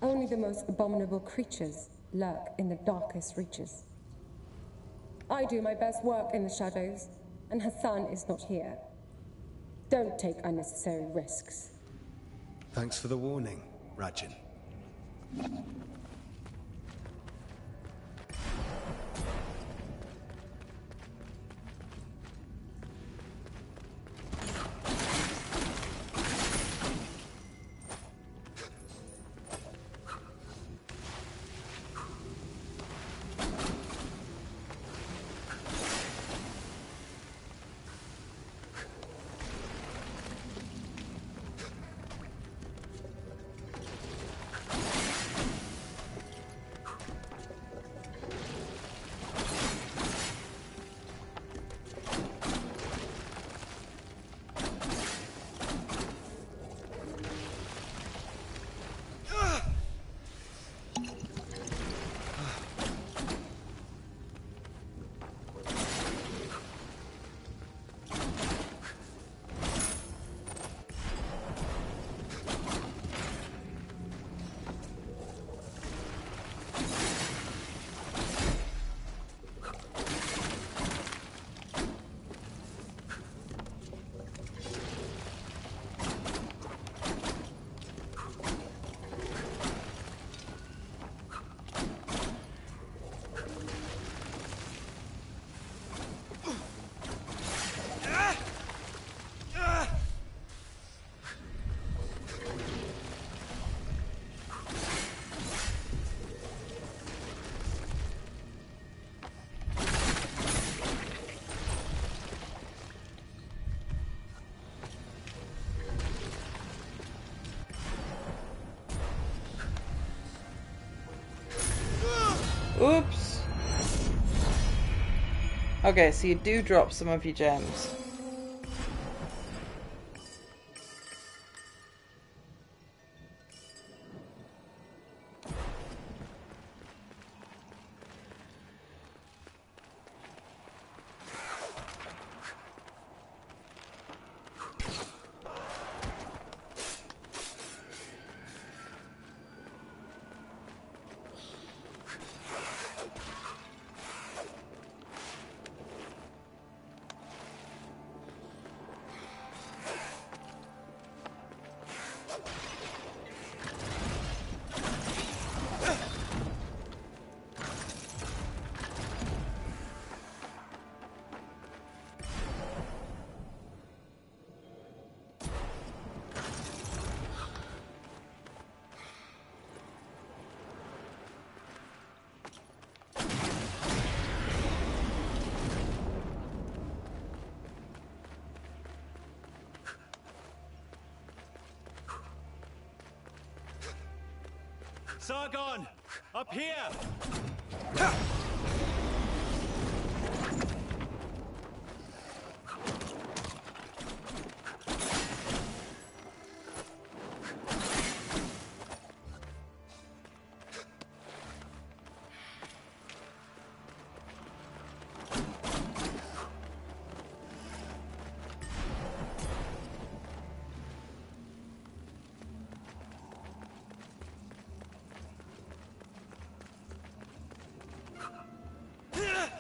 Only the most abominable creatures lurk in the darkest reaches. I do my best work in the shadows, and Hassan is not here. Don't take unnecessary risks. Thanks for the warning, Rajin. Oops. Okay, so you do drop some of your gems. Sargon! Up here!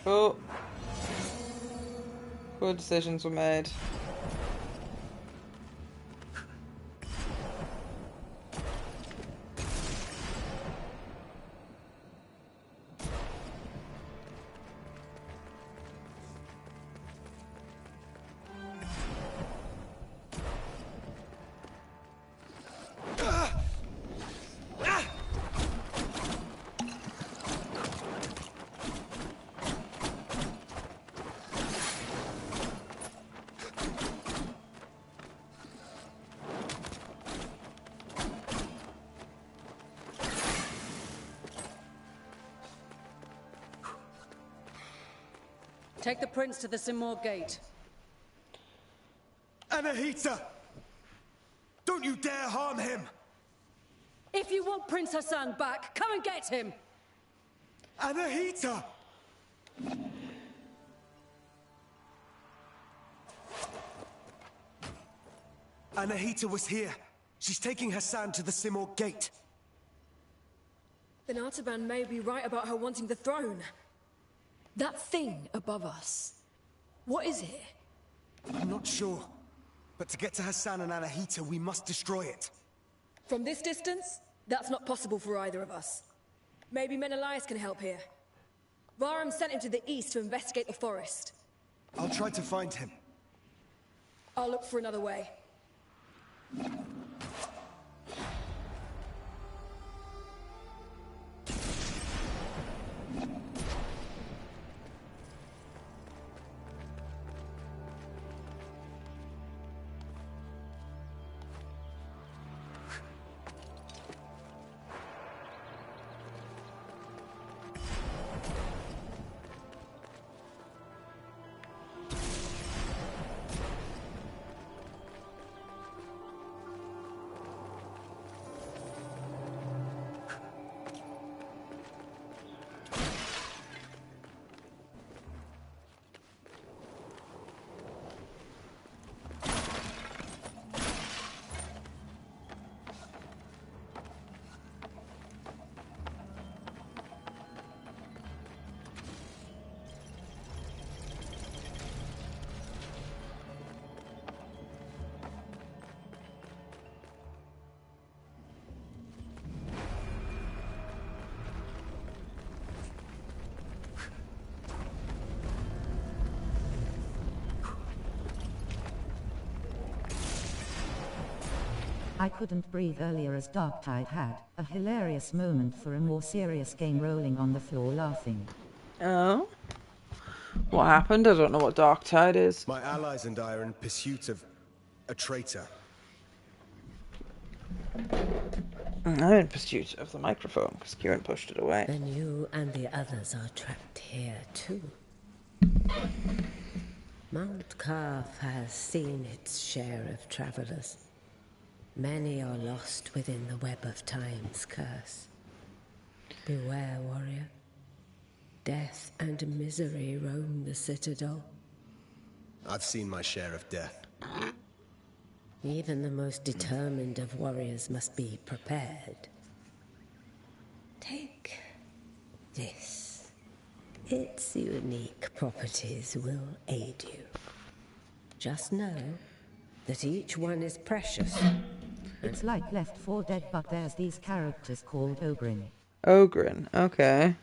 Oh. Poor decisions were made. Take the prince to the Simor gate. Anahita! Don't you dare harm him! If you want Prince Hassan back, come and get him! Anahita! Anahita was here. She's taking Hassan to the Simor gate. Then Artaban may be right about her wanting the throne. That thing above us. What is it? I'm not sure. But to get to Hassan and Anahita, we must destroy it. From this distance, that's not possible for either of us. Maybe Menelaus can help here. Varum sent him to the east to investigate the forest. I'll try to find him. I'll look for another way. I couldn't breathe earlier as Darktide had a hilarious moment for a more serious game, rolling on the floor laughing. Oh? What happened? I don't know what Darktide is. My allies and I are in pursuit of a traitor. I'm in pursuit of the microphone because Kieran pushed it away. Then you and the others are trapped here too. Mount Carv has seen its share of travelers. Many are lost within the web of time's curse. Beware, warrior. Death and misery roam the citadel. I've seen my share of death. Even the most determined of warriors must be prepared. Take this. Its unique properties will aid you. Just know that each one is precious. It's like Left 4 Dead, but there's these characters called Ogrin. Ogrin, okay.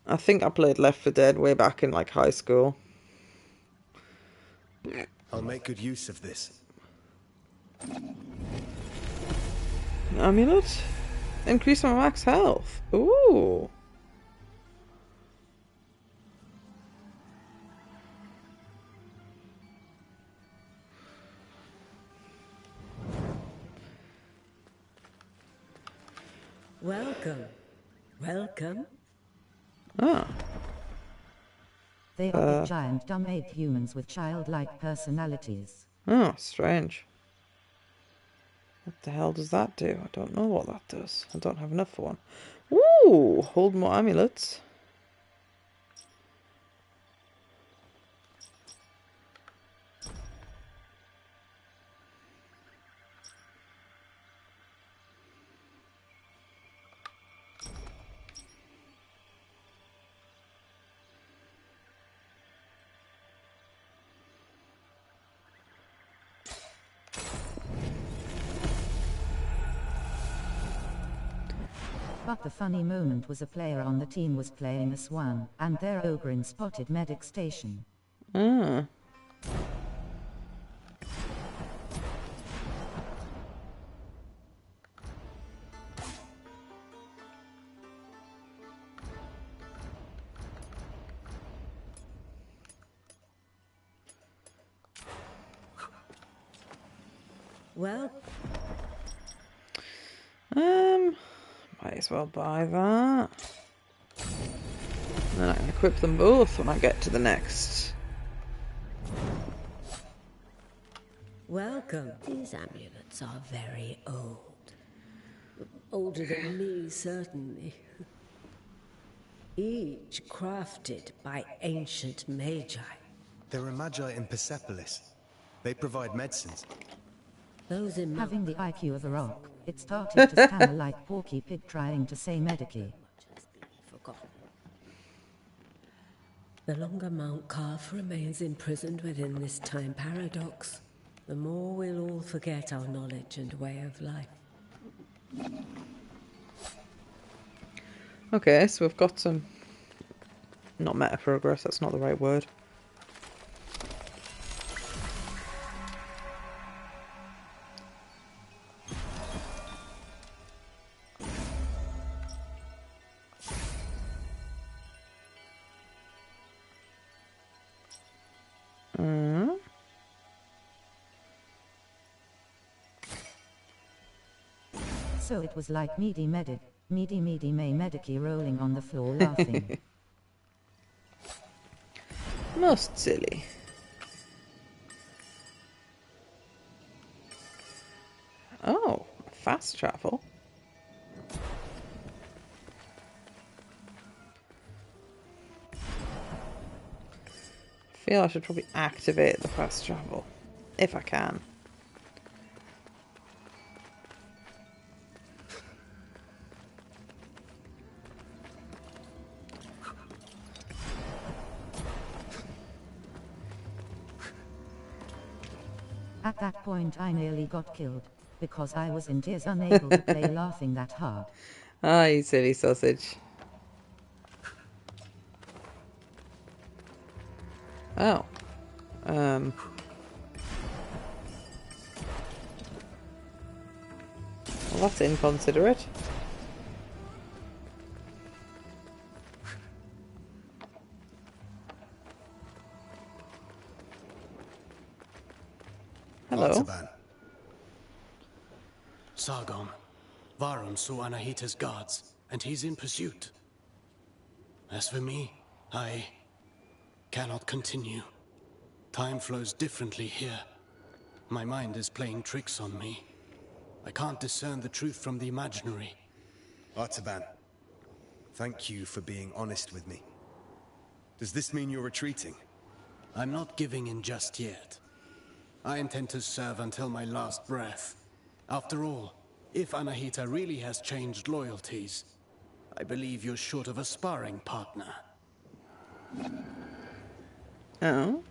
I think I played Left 4 Dead way back in like high school. I'll make good use of this. Amulet? Increase my max health. Ooh. Welcome. Welcome. Ah. They are big, giant, dumb ape humans with childlike personalities. Oh, strange. What the hell does that do? I don't know what that does. I don't have enough for one. Ooh, hold more amulets. But the funny moment was a player on the team was playing a Swan, and their Ogrin spotted medic station. Ah. Well, might as well buy that. And then I can equip them both when I get to the next. Welcome. These amulets are very old. Older than me, certainly. Each crafted by ancient magi. There are magi in Persepolis. They provide medicines. Those in Having the IQ of a rock, it started to stammer like Porky Pig trying to say medically. Forgotten. The longer Mount Calf remains imprisoned within this time paradox, the more we'll all forget our knowledge and way of life. Okay, so we've got some... Not meta progress, that's not the right word. So it was like meaty may medici rolling on the floor laughing. Most silly. Oh, fast travel. I feel I should probably activate the fast travel, if I can. At that point I nearly got killed, because I was in tears unable to play laughing that hard. Ah, you silly sausage. Oh. Well, that's inconsiderate. Hello. Artaban. Sargon. Varum saw Anahita's guards, and he's in pursuit. As for me, I cannot continue. Time flows differently here. My mind is playing tricks on me. I can't discern the truth from the imaginary. Artaban, thank you for being honest with me. Does this mean you're retreating? I'm not giving in just yet. I intend to serve until my last breath. After all, if Anahita really has changed loyalties, I believe you're short of a sparring partner. Oh.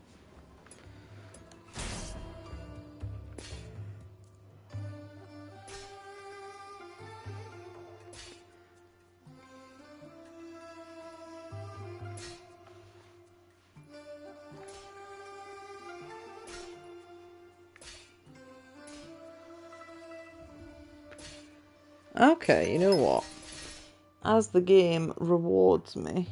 Okay, you know what? As the game rewards me...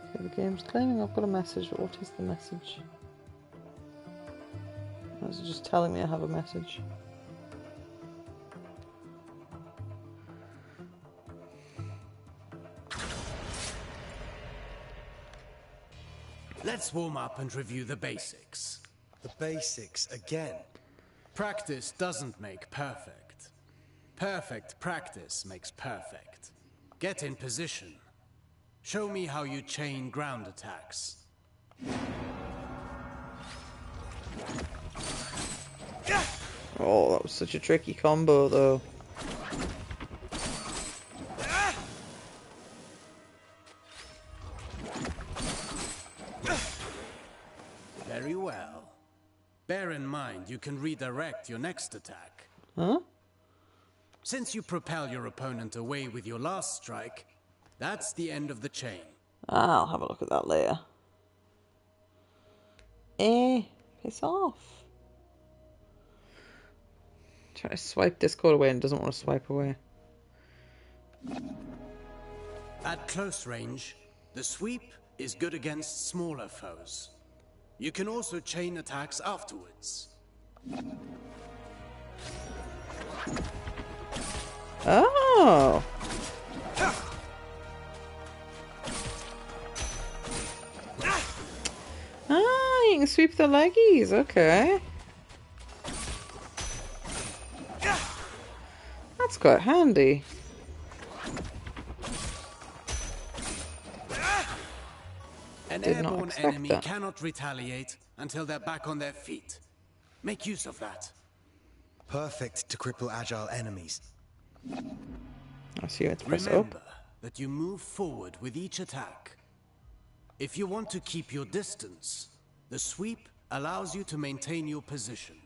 Okay, the game's claiming I've got a message, but what is the message? Or is it just telling me I have a message? Let's warm up and review the basics. The basics again? Practice doesn't make perfect. Perfect practice makes perfect. Get in position. Show me how you chain ground attacks. Oh, that was such a tricky combo, though. Very well. Bear in mind, you can redirect your next attack. Huh? Since you propel your opponent away with your last strike, that's the end of the chain. I'll have a look at that later. Piss off. Try to swipe Discord away and doesn't want to swipe away. At close range, the sweep is good against smaller foes. You can also chain attacks afterwards. Oh. Ah, you can sweep the leggies. Okay. That's quite handy. An Did not airborne expect enemy that. cannot retaliate until they're back on their feet. Make use of that. Perfect to cripple agile enemies. I see you have to press Remember up. that you move forward with each attack. If you want to keep your distance, the sweep allows you to maintain your position.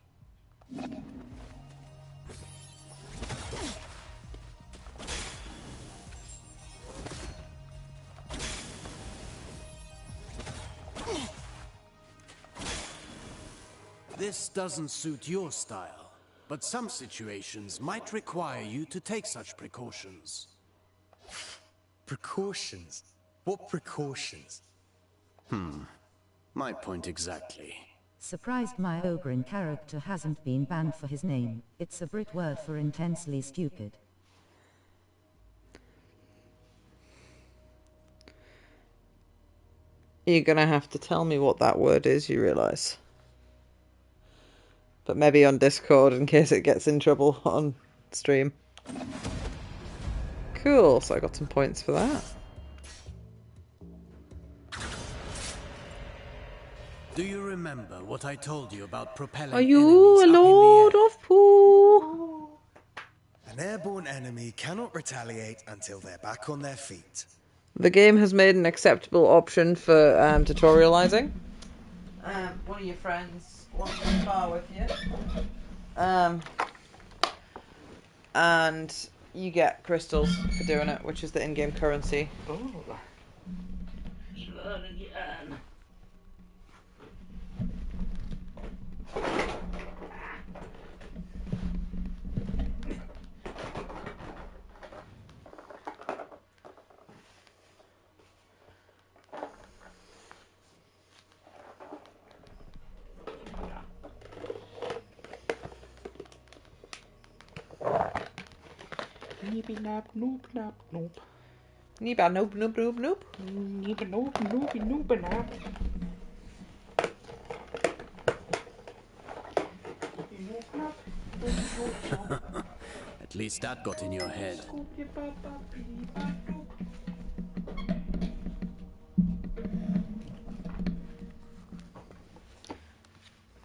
This doesn't suit your style, but some situations might require you to take such precautions. Precautions? What precautions? My point exactly. Surprised my Ogrin character hasn't been banned for his name. It's a Brit word for intensely stupid. You're gonna have to tell me what that word is, you realise. But maybe on Discord in case it gets in trouble on stream. Cool, so I got some points for that. Do you remember what I told you about propelling Are you a enemies up lord in the air? of poo? An airborne enemy cannot retaliate until they're back on their feet. The game has made an acceptable option for tutorializing. One of your friends wants to spar with you. And you get crystals for doing it, which is the in-game currency. Oh. You learn and you earn. Neepy nap noop nap noop. Neeba noop noop noop noop. Neepy noop noopy noop nap. At least that got in your head.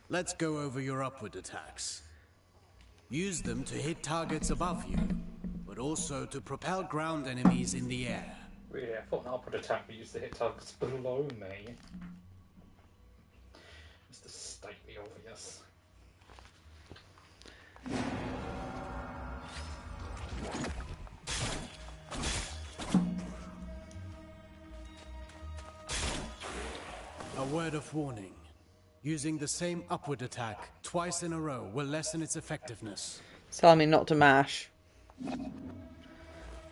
Let's go over your upward attacks. Use them to hit targets above you, but also to propel ground enemies in the air. Really, I thought an upward attack we used to hit targets below me. It's the stately obvious. A word of warning. Using the same upward attack twice in a row will lessen its effectiveness. Tell me not to mash.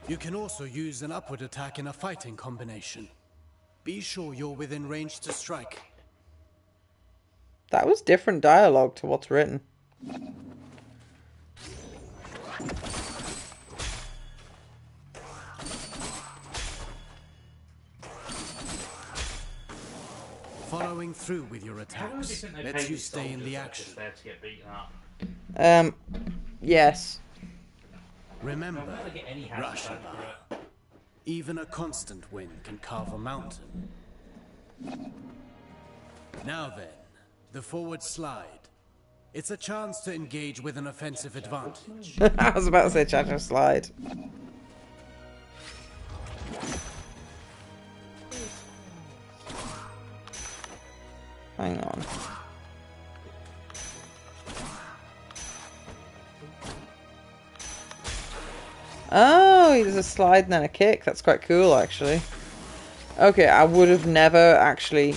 You can also use an upward attack in a fighting combination. Be sure you're within range to strike. That was different dialogue to what's written. Following through with your attacks lets you stay in the action. There to get beaten up. Yes. Remember, Rashaba. Even a constant wind can carve a mountain. Now then, the forward slide. It's a chance to engage with an offensive advantage. I was about to say Chacha slide. Hang on. Oh, there's a slide and then a kick. That's quite cool, actually. Okay, I would have never actually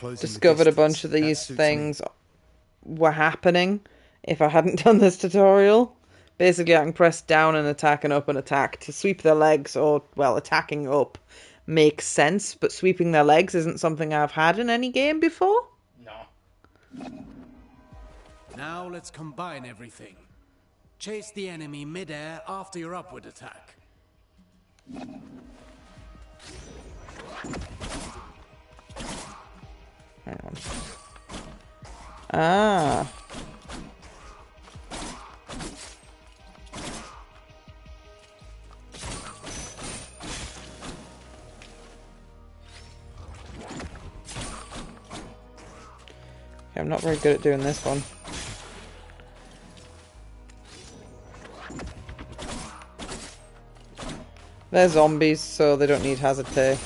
discovered a bunch of these things were happening if I hadn't done this tutorial. Basically, I can press down and attack and up and attack to sweep their legs, or, well, attacking up makes sense, but sweeping their legs isn't something I've had in any game before. No. Now let's combine everything. Chase the enemy mid-air after your upward attack. Hang on. Ah. Okay, I'm not very good at doing this one. They're zombies, so they don't need hazard pay.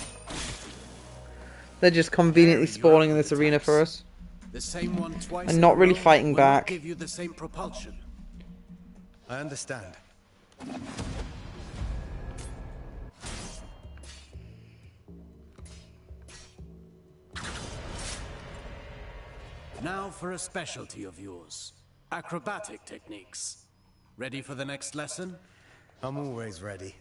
They're just conveniently spawning in this arena for us. The same one twice And not really in a row fighting will not back. give you the same propulsion. I understand. Now for a specialty of yours. Acrobatic techniques. Ready for the next lesson? I'm always ready.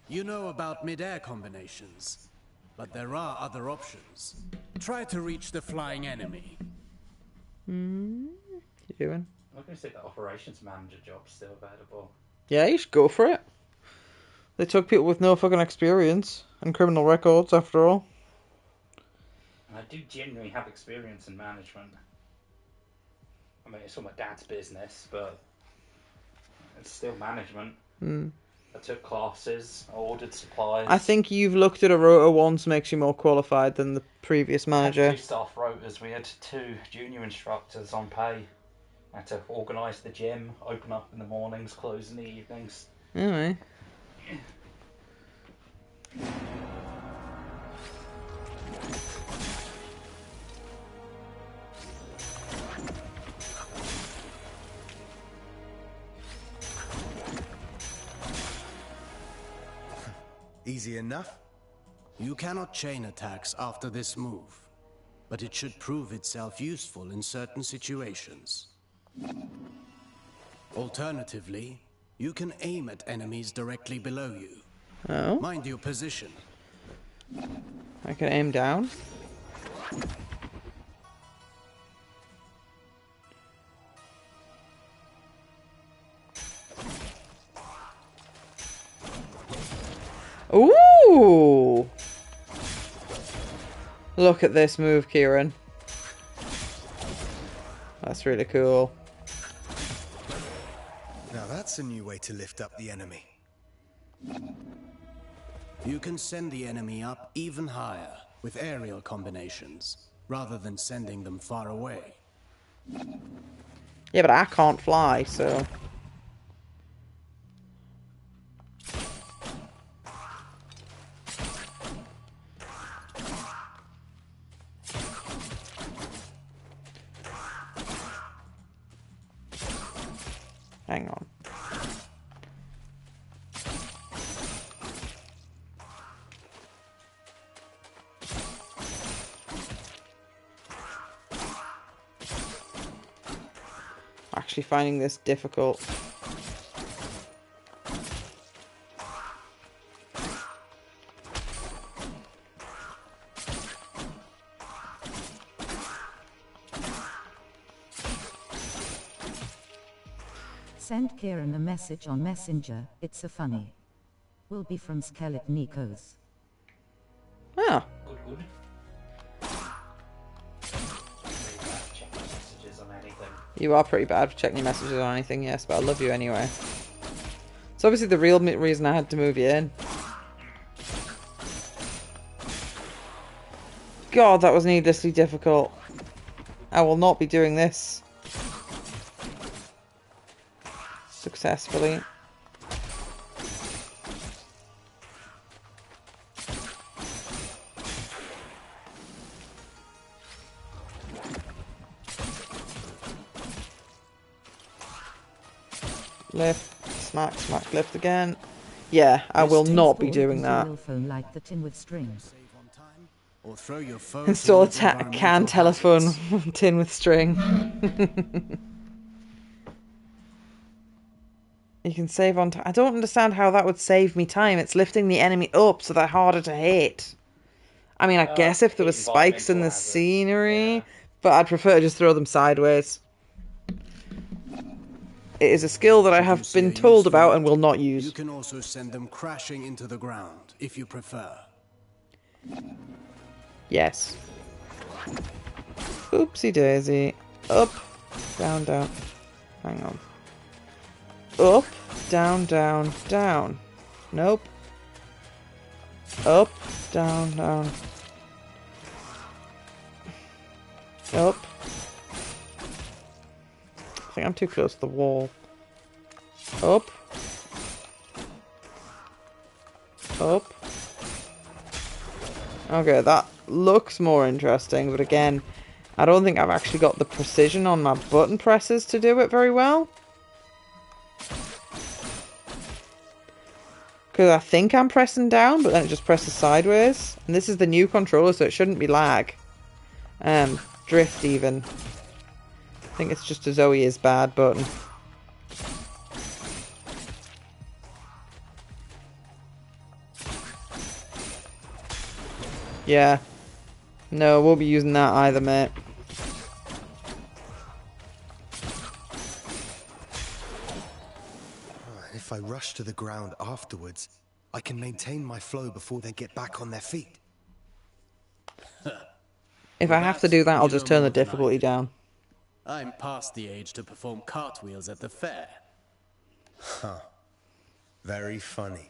You know about mid-air combinations, but there are other options. Try to reach the flying enemy. You doing? I'm going to say the operations manager job's still available. Yeah, you should go for it. They took people with no fucking experience and criminal records, after all. And I do genuinely have experience in management. I mean, it's all my dad's business, but it's still management. I took classes, I ordered supplies. I think you've looked at a rota once makes you more qualified than the previous manager. 2 staff rotas. We had 2 junior instructors on pay. I had to organise the gym, open up in the mornings, close in the evenings. Anyway. Easy enough? You cannot chain attacks after this move, but it should prove itself useful in certain situations. Alternatively, you can aim at enemies directly below you. Oh? Mind your position. I can aim down. Ooh! Look at this move, Kieran. That's really cool. Now that's a new way to lift up the enemy. You can send the enemy up even higher with aerial combinations, rather than sending them far away. Yeah, but I can't fly, so... Hang on. Actually finding this difficult. Send Kieran a message on Messenger, it's a funny. Will be from Skeleton Nikos. Ah. Good. Check my messages on anything. You are pretty bad for checking your messages or anything, yes, but I love you anyway. It's obviously the real reason I had to move you in. God, that was needlessly difficult. I will not be doing this successfully. Lift, smack, lift again. Yeah, I will not be doing that. Phone like the tin with strings. Or throw your phone Install a towards can environmental telephone hazards. tin with string. You can save on time. I don't understand how that would save me time. It's lifting the enemy up so they're harder to hit. I mean, I guess if there was spikes in the scenery, but I'd prefer to just throw them sideways. It is a skill that I have been told about and will not use. You can also send them crashing into the ground, if you prefer. Yes. Oopsie daisy. Up, down, down. Hang on. Up, down, down, down. Nope. Up, down, down. Up. I think I'm too close to the wall. Up. Up. Okay, that looks more interesting, but again, I don't think I've actually got the precision on my button presses to do it very well. Because I think I'm pressing down, but then it just presses sideways. And this is the new controller, so it shouldn't be lag. Drift even. I think it's just a Zoe is bad button. Yeah. No, we'll be using that either, mate. If I rush to the ground afterwards, I can maintain my flow before they get back on their feet. If I have to do that, I'll just turn the difficulty down. I'm past the age to perform cartwheels at the fair. Huh. Very funny.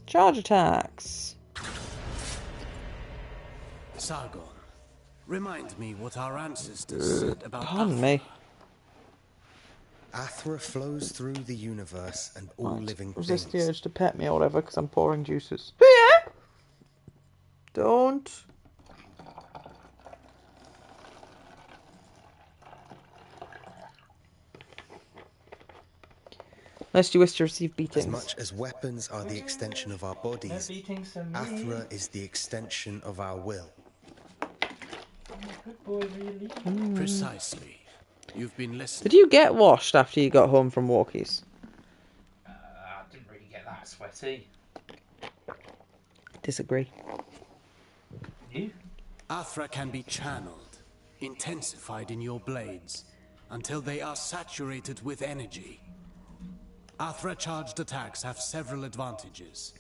Charge attacks. Sargon, remind me what our ancestors said about Pardon me. Athra flows through the universe and all living Resist things. the urge to pet me or whatever, because I'm pouring juices. Yeah. Don't. Lest you wish to receive beatings. As much as weapons are the extension of our bodies, Athra is the extension of our will. Precisely. You've been listening. Did you get washed after you got home from walkies? I didn't really get that sweaty. Disagree. You? Athra can be channeled, intensified in your blades, until they are saturated with energy. Athra charged attacks have several advantages.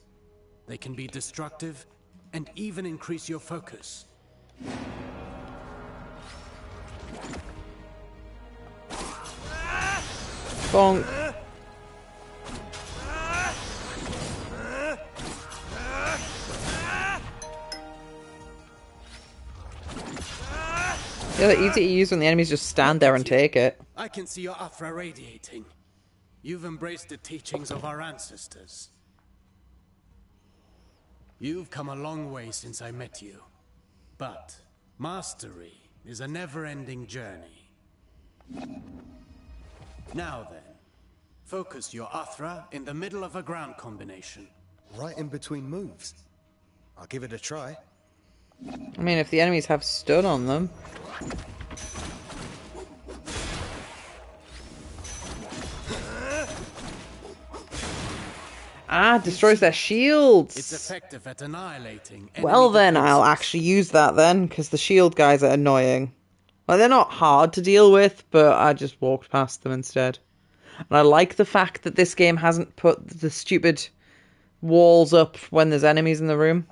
They can be destructive and even increase your focus. Bonk. Yeah, they're easy to use when the enemies just stand there and take it. I can see your Athra radiating. You've embraced the teachings of our ancestors. You've come a long way since I met you. But mastery is a never-ending journey. Now then, focus your Athra in the middle of a ground combination. Right in between moves. I'll give it a try. I mean, if the enemies have stun on them. Ah, destroys their shields. It's effective at annihilating. Well then, I'll actually use that then, because the shield guys are annoying. Well, they're not hard to deal with, but I just walked past them instead. And I like the fact that this game hasn't put the stupid walls up when there's enemies in the room.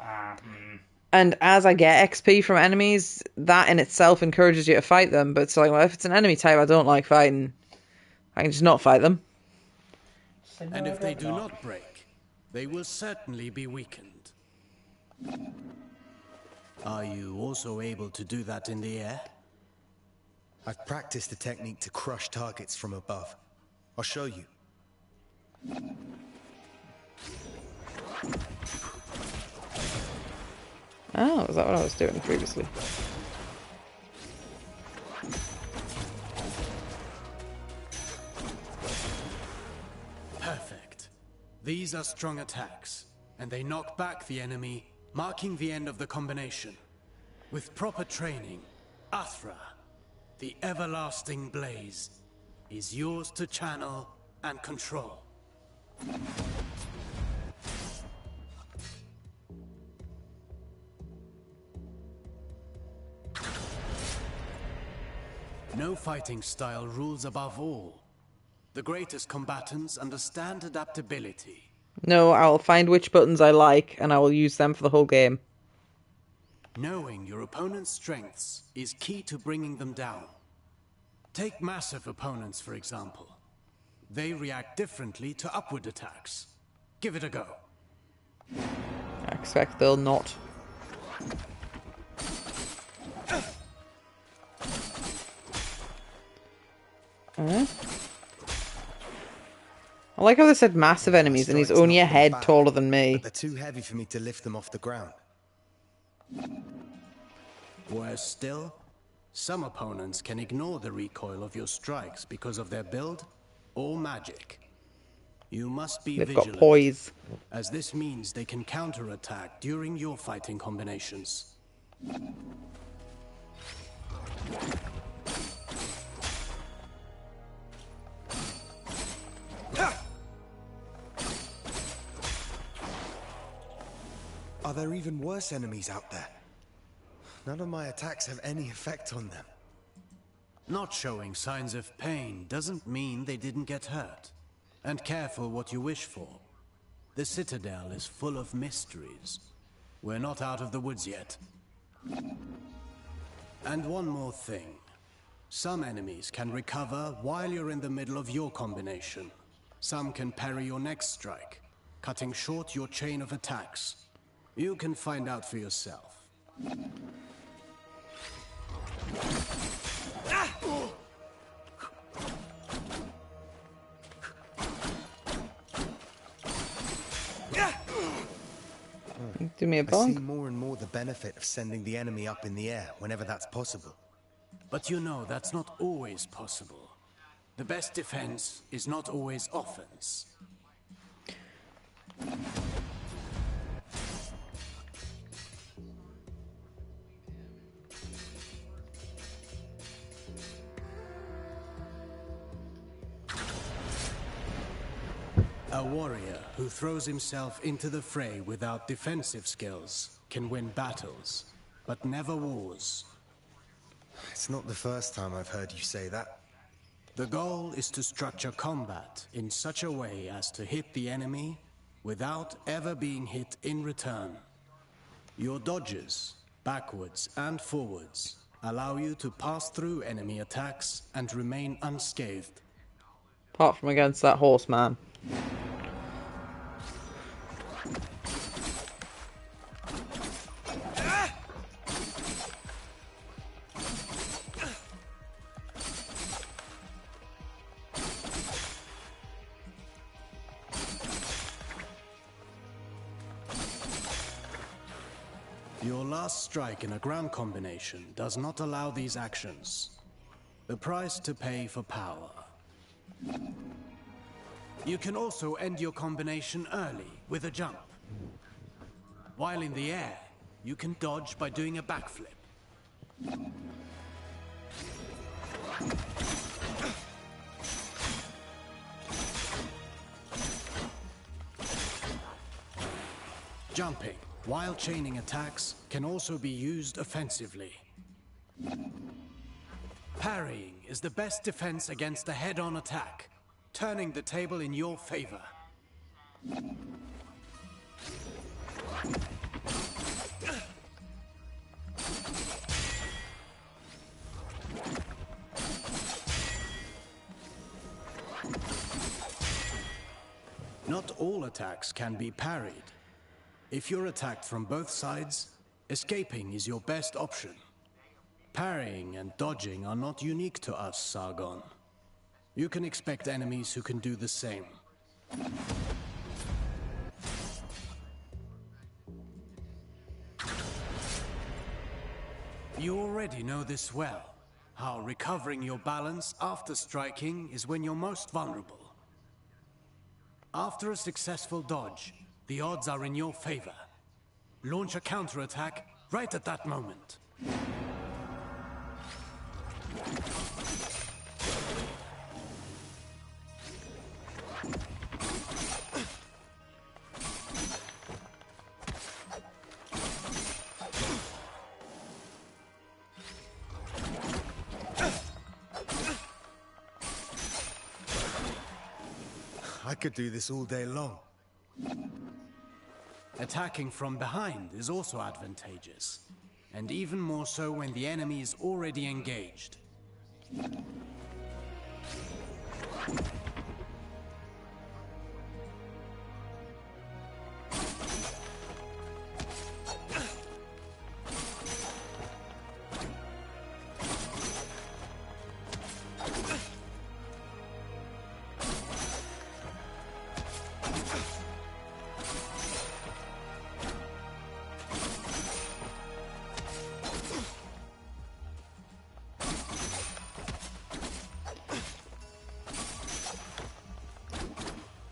And as I get XP from enemies, that in itself encourages you to fight them. But it's like, well, if it's an enemy type I don't like fighting, I can just not fight them. And if they do not break, they will certainly be weakened. Are you also able to do that in the air? I've practiced the technique to crush targets from above. I'll show you. Oh, is that what I was doing previously? Perfect. These are strong attacks, and they knock back the enemy, marking the end of the combination. With proper training, Athra, the everlasting blaze, is yours to channel and control. No fighting style rules above all. The greatest combatants understand adaptability. No, I'll find which buttons I like, and I will use them for the whole game. Knowing your opponent's strengths is key to bringing them down. Take massive opponents, for example. They react differently to upward attacks. Give it a go. I expect they'll not. I like how they said massive enemies, and he's only a head taller than me. But they're too heavy for me to lift them off the ground. Worse still, some opponents can ignore the recoil of your strikes because of their build or magic. You must be They've vigilant, got poise. as this means they can counterattack during your fighting combinations. Are there even worse enemies out there? None of my attacks have any effect on them. Not showing signs of pain doesn't mean they didn't get hurt. And careful what you wish for. The Citadel is full of mysteries. We're not out of the woods yet. And one more thing. Some enemies can recover while you're in the middle of your combination. Some can parry your next strike, cutting short your chain of attacks. You can find out for yourself. Do me a I bonk. see more and more the benefit of sending the enemy up in the air whenever that's possible. But you know that's not always possible. The best defense is not always offense. A warrior who throws himself into the fray without defensive skills can win battles, but never wars. It's not the first time I've heard you say that. The goal is to structure combat in such a way as to hit the enemy without ever being hit in return. Your dodges, backwards and forwards, allow you to pass through enemy attacks and remain unscathed. Apart from against that horseman. Your last strike in a ground combination does not allow these actions. The price to pay for power. You can also end your combination early with a jump. While in the air, you can dodge by doing a backflip. Jumping, while chaining attacks, can also be used offensively. Parrying is the best defense against a head-on attack, turning the table in your favor. Not all attacks can be parried. If you're attacked from both sides, escaping is your best option. Parrying and dodging are not unique to us, Sargon. You can expect enemies who can do the same. You already know this well, how recovering your balance after striking is when you're most vulnerable. After a successful dodge, the odds are in your favor. Launch a counterattack right at that moment. I could do this all day long. Attacking from behind is also advantageous, and even more so when the enemy is already engaged.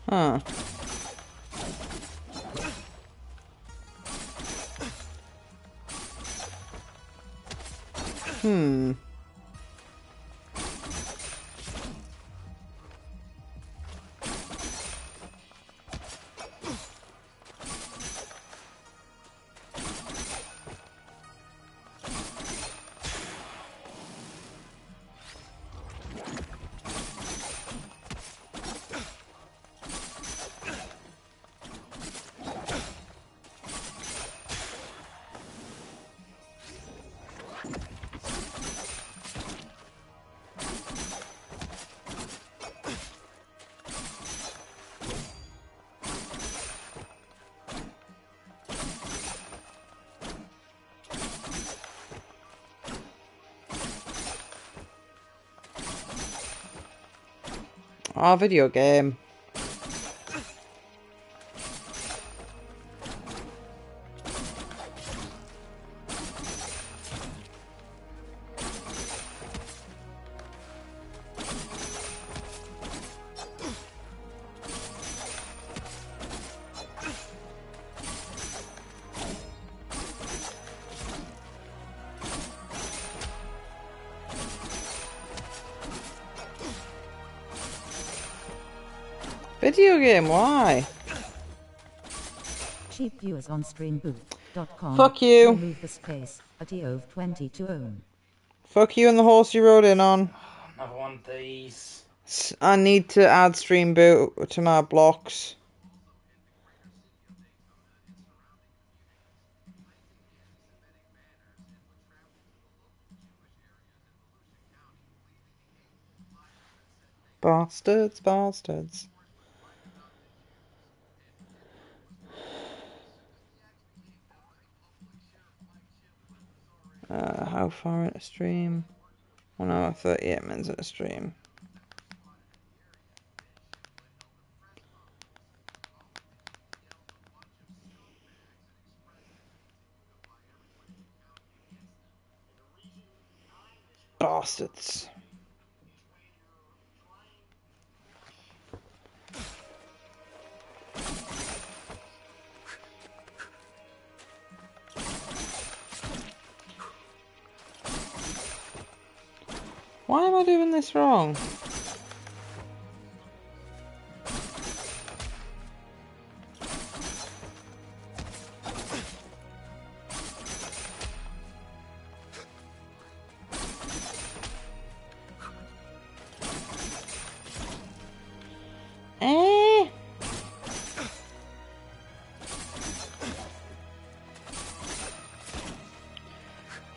Huh. Hmm. Our video game. Video game, why? Cheap viewers on streamboot.com. Fuck you. Remove the space at EOV20 to own. Fuck you and the horse you rode in on. Another one of these. I need to add Stream Boot to my blocks. Bastards, bastards. How far in a stream? 1 hour 38 minutes in a stream. Bastards. Why am I doing this wrong?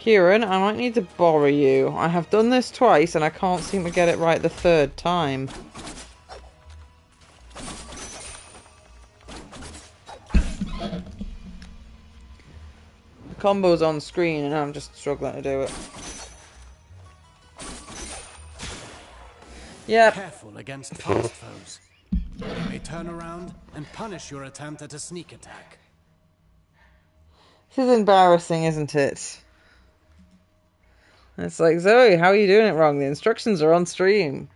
Kieran, I might need to borrow you. I have done this twice and I can't seem to get it right the third time. The combo's on screen and I'm just struggling to do it. Yep. Careful against fast foes. They may turn around and punish your attempt at a sneak attack. This is embarrassing, isn't it? It's like, Zoe, how are you doing it wrong? The instructions are on screen.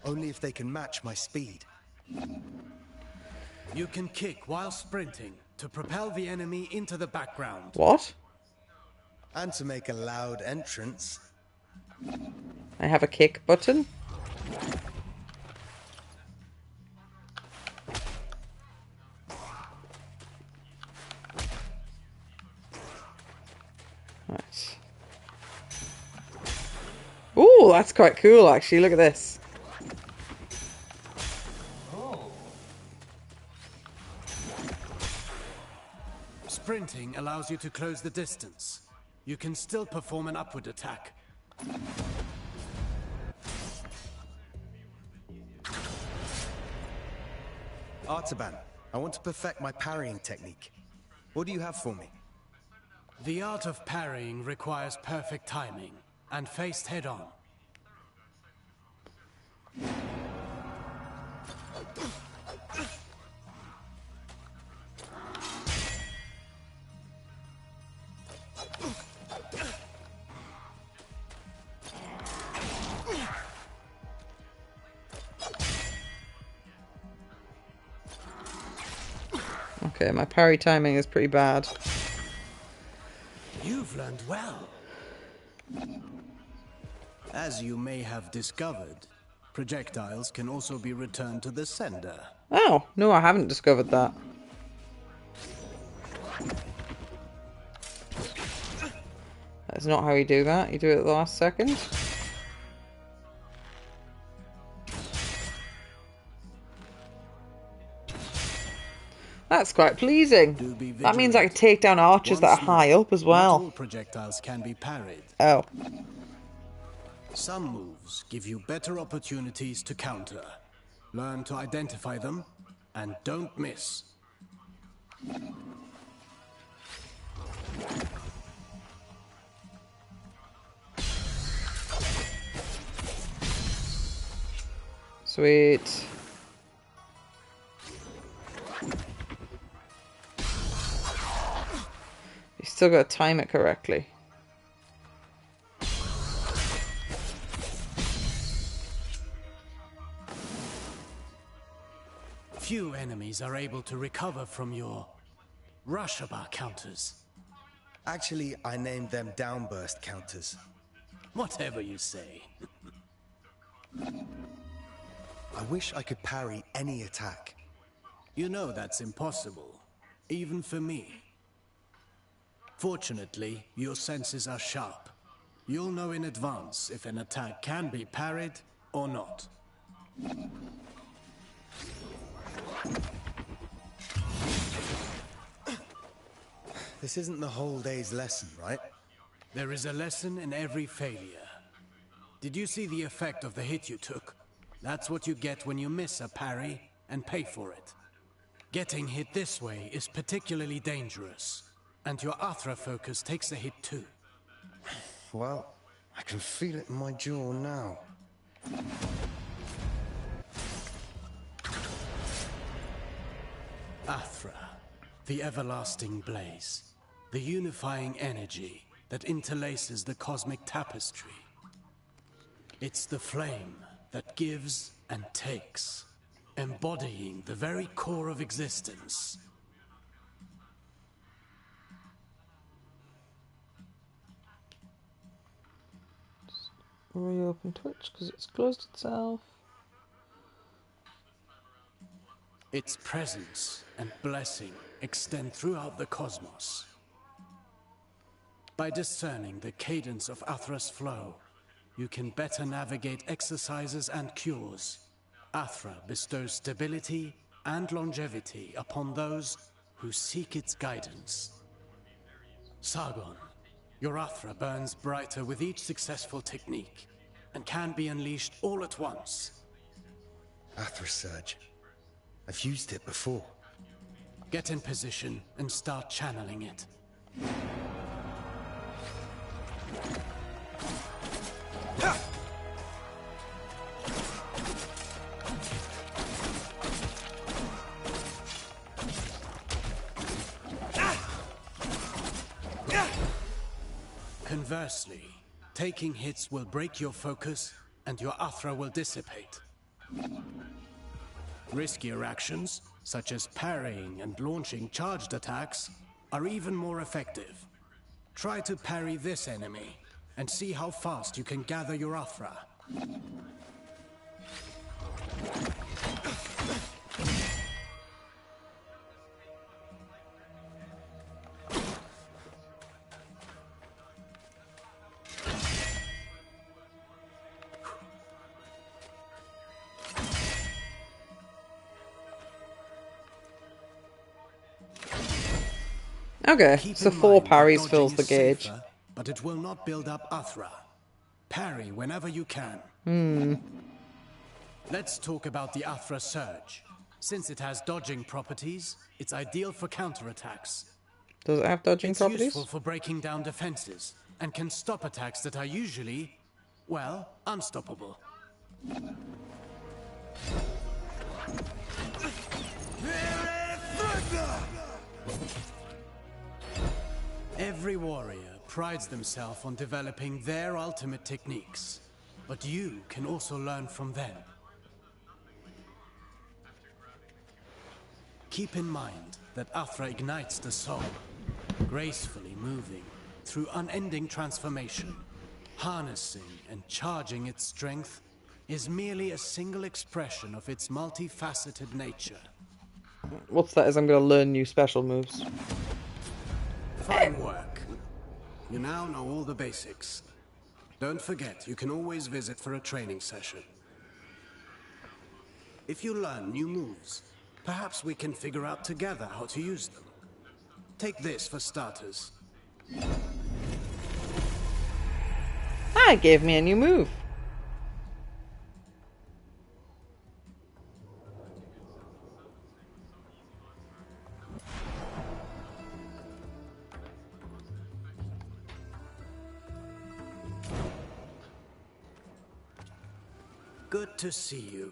Only if they can match my speed. You can kick while sprinting to propel the enemy into the background. What? And to make a loud entrance. I have a kick button. Right. Ooh, that's quite cool actually. Look at this. Sprinting allows you to close the distance. You can still perform an upward attack. Artaban, I want to perfect my parrying technique. What do you have for me? The art of parrying requires perfect timing, and faced head-on. Okay, my parry timing is pretty bad. You've learned well. As you may have discovered, projectiles can also be returned to the sender. Oh, no, I haven't discovered that. That's not how you do that. You do it at the last second. That's quite pleasing. That means I can take down archers that are high up as well. Not all projectiles can be parried. Oh. Some moves give you better opportunities to counter. Learn to identify them, and don't miss. Sweet. You still got to time it correctly. Few enemies are able to recover from your Rushaba counters. Actually, I named them downburst counters. Whatever you say. I wish I could parry any attack. You know that's impossible, even for me. Fortunately, your senses are sharp. You'll know in advance if an attack can be parried or not. This isn't the whole day's lesson, right? There is a lesson in every failure. Did you see the effect of the hit you took? That's what you get when you miss a parry and pay for it. Getting hit this way is particularly dangerous, and your Athra focus takes a hit too. Well, I can feel it in my jaw now. Athra, the everlasting blaze, the unifying energy that interlaces the cosmic tapestry. It's the flame that gives and takes, embodying the very core of existence. Reopen Twitch because it's closed itself. Its presence and blessing extend throughout the cosmos. By discerning the cadence of Athra's flow, you can better navigate exercises and cures. Athra bestows stability and longevity upon those who seek its guidance. Sargon, your Athra burns brighter with each successful technique, and can be unleashed all at once. Athra Surge. I've used it before. Get in position and start channeling it. Conversely, taking hits will break your focus and your Athra will dissipate. Riskier actions, such as parrying and launching charged attacks, are even more effective. Try to parry this enemy, and see how fast you can gather your Athra. Okay, Keep so in 4 mind that parries dodging fills the is gauge. safer, but it will not build up Athra. Parry whenever you can. Let's talk about the Athra Surge. Since it has dodging properties, it's ideal for counterattacks. Does it have dodging It's properties? useful for breaking down defenses, and can stop attacks that are usually, well, unstoppable. Every warrior prides themselves on developing their ultimate techniques, but you can also learn from them. Keep in mind that Athra ignites the soul, gracefully moving through unending transformation. Harnessing and charging its strength is merely a single expression of its multifaceted nature. What's that? Is I'm going to learn new special moves. Fine work. You now know all the basics. Don't forget, you can always visit for a training session. If you learn new moves, perhaps we can figure out together how to use them. Take this for starters. Ah, it gave me a new move. Good to see you.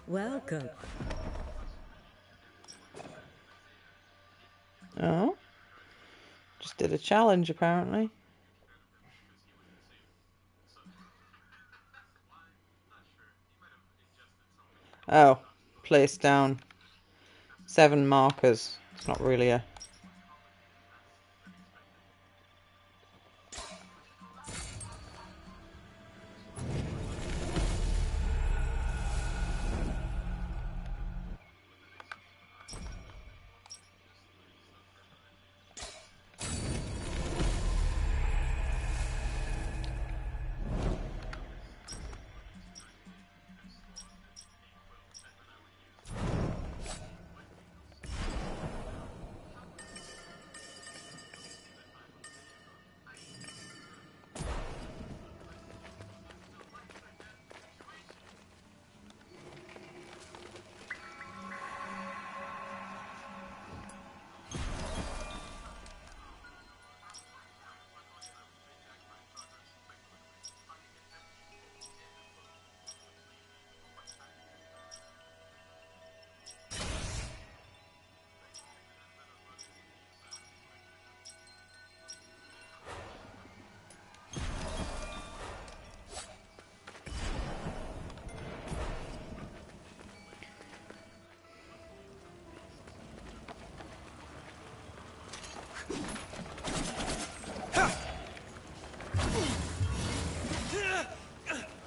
Welcome. Oh. Just did a challenge, apparently. Oh. Place down 7 markers. It's not really a...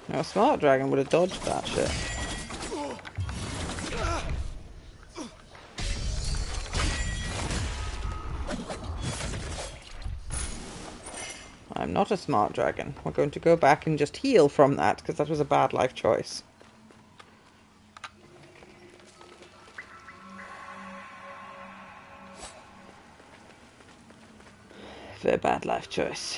Now, a smart dragon would have dodged that shit. I'm not a smart dragon. We're going to go back and just heal from that, because that was a bad life choice. Very bad life choice.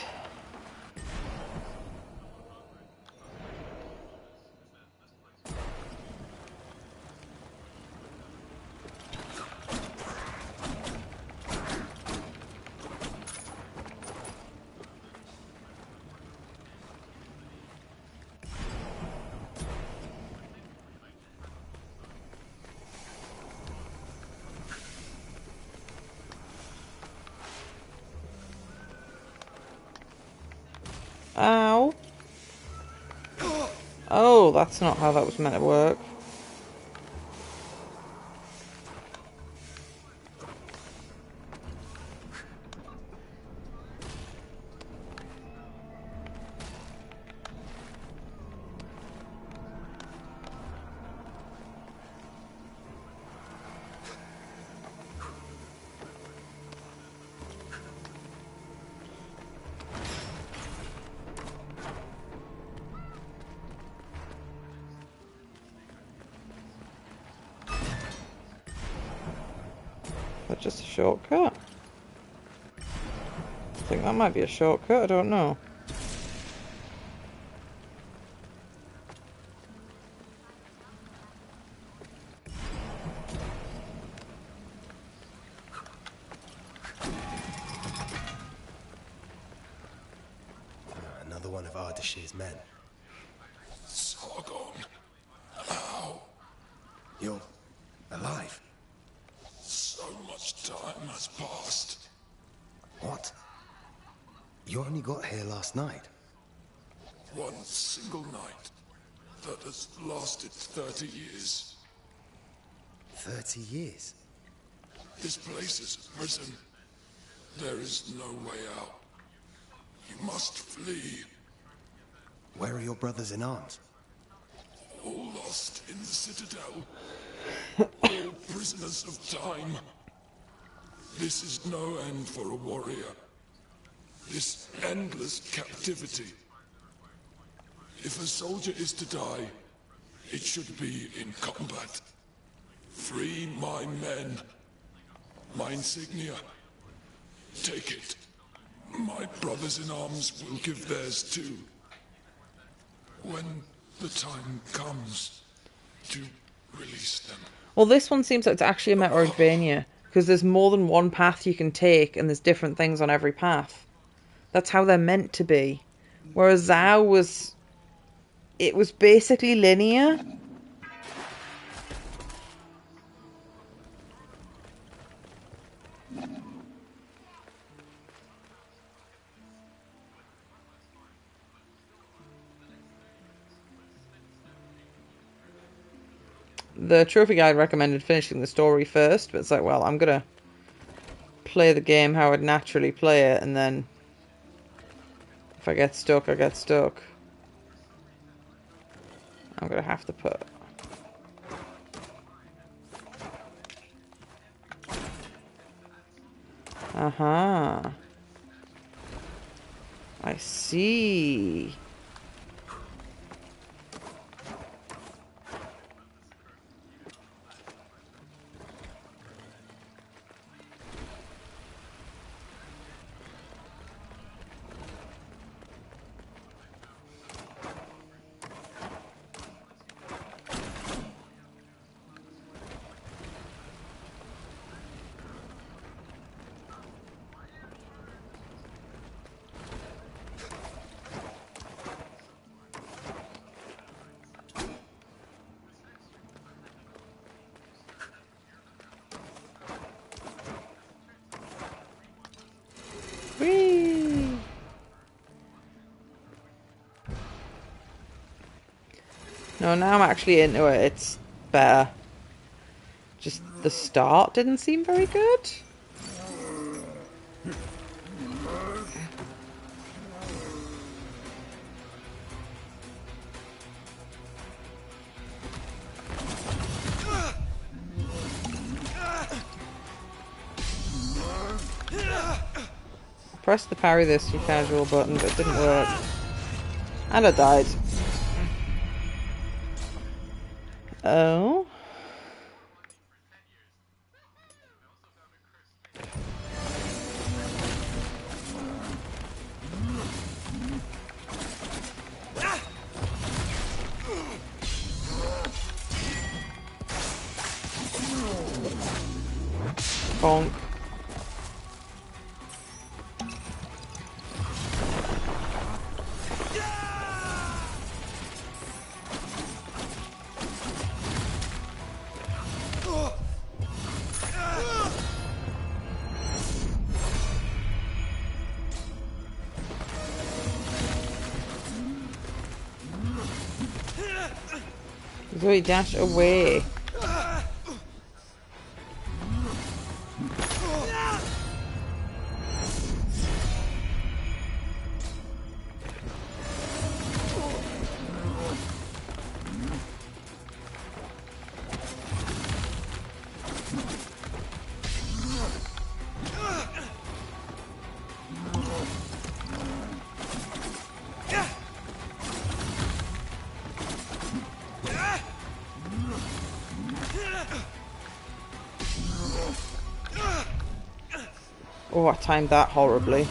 Oh, that's not how that was meant to work. That's just a shortcut. I think that might be a shortcut, I don't know. Another one of Ardashir's men. Sargon. How? You're alive. So much time has passed. What? You only got here last night. One single night that has lasted 30 years. 30 years? This place is a prison. There is no way out. You must flee. Where are your brothers in arms? All lost in the Citadel. All prisoners of time. This is no end for a warrior. This endless captivity. If a soldier is to die, it should be in combat. Free my men. My insignia. Take it. My brothers in arms will give theirs too. When the time comes to release them. Well, this one seems like it's actually a Metroidvania, because there's more than one path you can take, and there's different things on every path. That's how they're meant to be. Whereas Zao was... it was basically linear. The trophy guide recommended finishing the story first, but it's like, well, I'm gonna play the game how I'd naturally play it, and then if I get stuck, I get stuck. I'm gonna have to put... Uh-huh. I see. Whee! No, now I'm actually into it. It's better. Just the start didn't seem very good. Press the parry this you casual button, but it didn't work. And I died. Oh? Bonk. So he dashed away. Oh, I timed that horribly.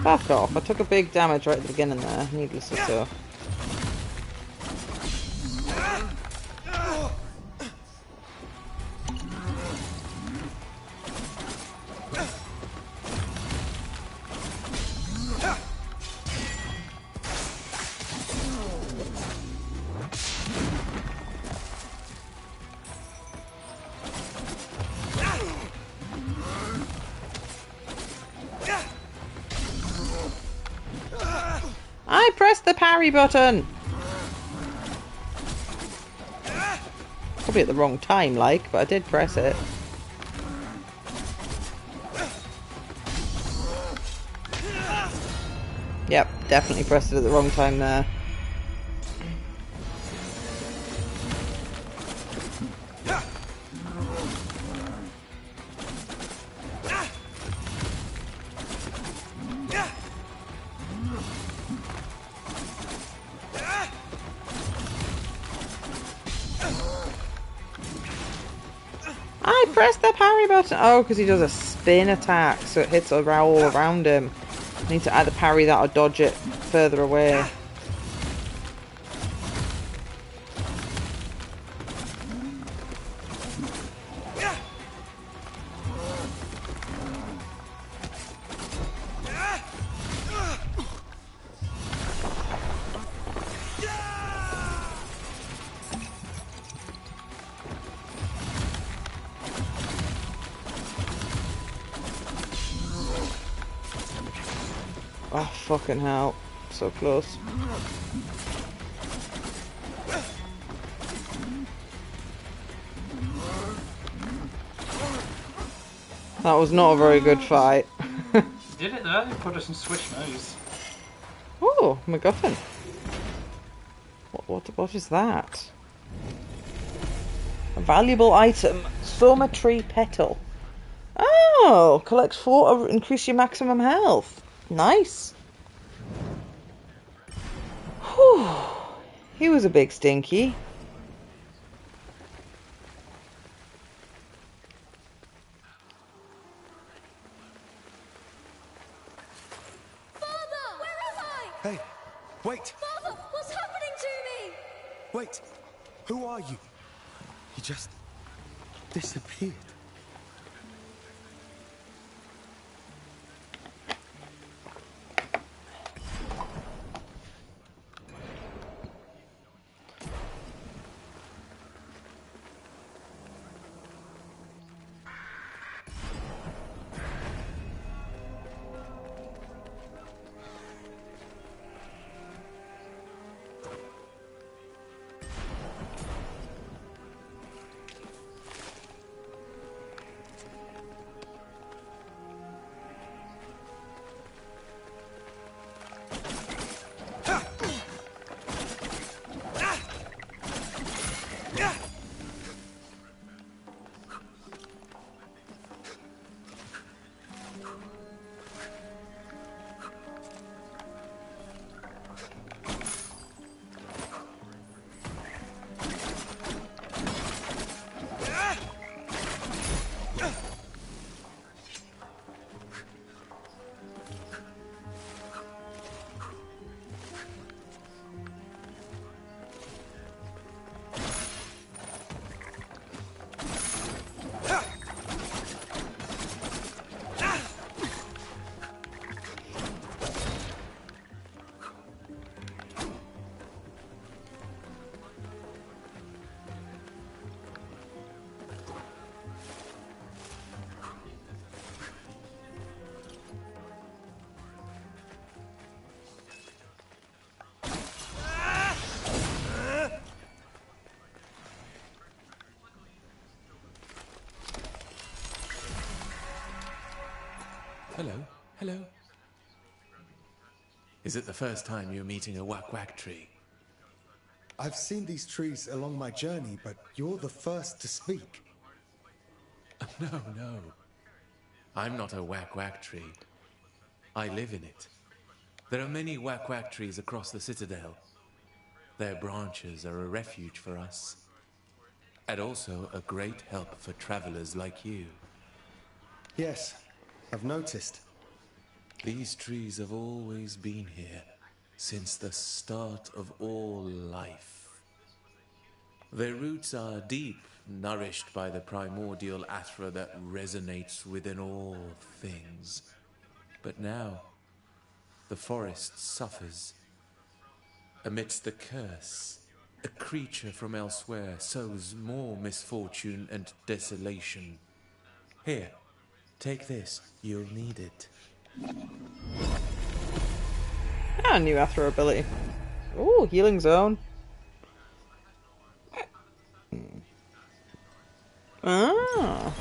Fuck off. I took a big damage right at the beginning there, needlessly so. I pressed the parry button! Probably at the wrong time, like, but I did press it. Yep, definitely pressed it at the wrong time there. I pressed the parry button! Oh, because he does a spin attack, so it hits all around him. I need to either parry that or dodge it further away. Oh, fucking hell. So close. That was not a very good fight. Did it though? Put us in switch moves. Oh, MacGuffin. What is that? A valuable item. Soma tree petal. Oh, collect 4 to increase your maximum health. Nice. Whew. He was a big stinky. Father! Where am I? Hey, wait! Father, what's happening to me? Wait! Who are you? You just disappeared. Hello, hello. Is it the first time you're meeting a whack-whack tree? I've seen these trees along my journey, but you're the first to speak. No, no. I'm not a whack-whack tree. I live in it. There are many whack-whack trees across the citadel. Their branches are a refuge for us. And also a great help for travelers like you. Yes, I've noticed. These trees have always been here, since the start of all life. Their roots are deep, nourished by the primordial athra that resonates within all things. But now, the forest suffers. Amidst the curse, a creature from elsewhere sows more misfortune and desolation. Here, take this. You'll need it. Ah, new Athro ability. Ooh, healing zone. Ah.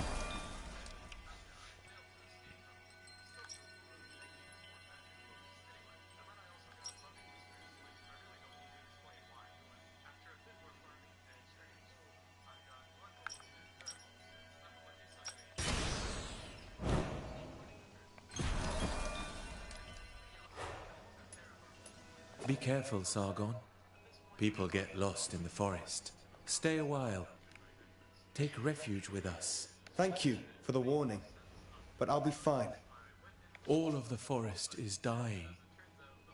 Be careful, Sargon. People get lost in the forest. Stay a while. Take refuge with us. Thank you for the warning, but I'll be fine. All of the forest is dying.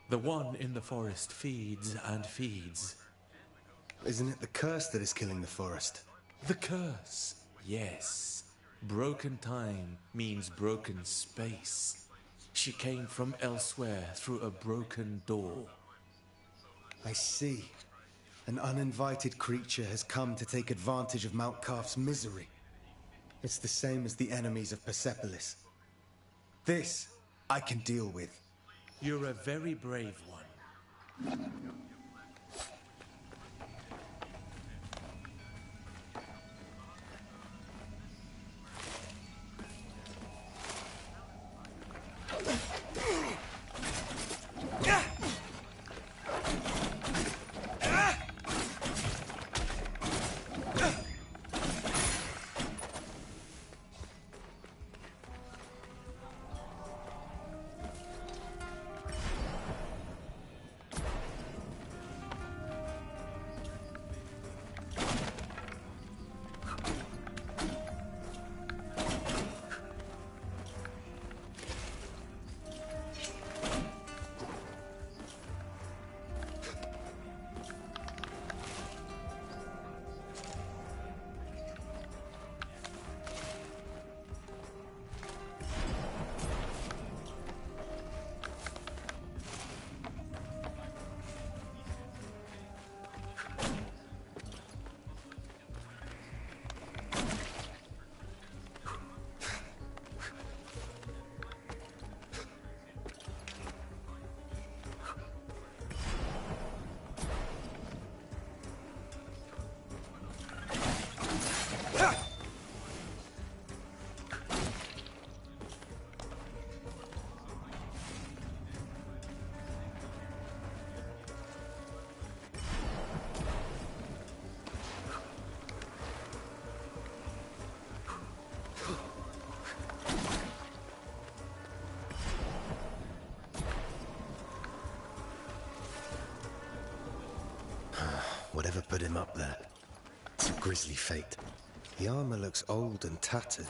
The one in the forest feeds and feeds. Isn't it the curse that is killing the forest? The curse, yes. Broken time means broken space. She came from elsewhere through a broken door. I see. An uninvited creature has come to take advantage of Mount Calf's misery. It's the same as the enemies of Persepolis. This I can deal with. You're a very brave one. Whatever put him up there. It's a grisly fate. The armor looks old and tattered.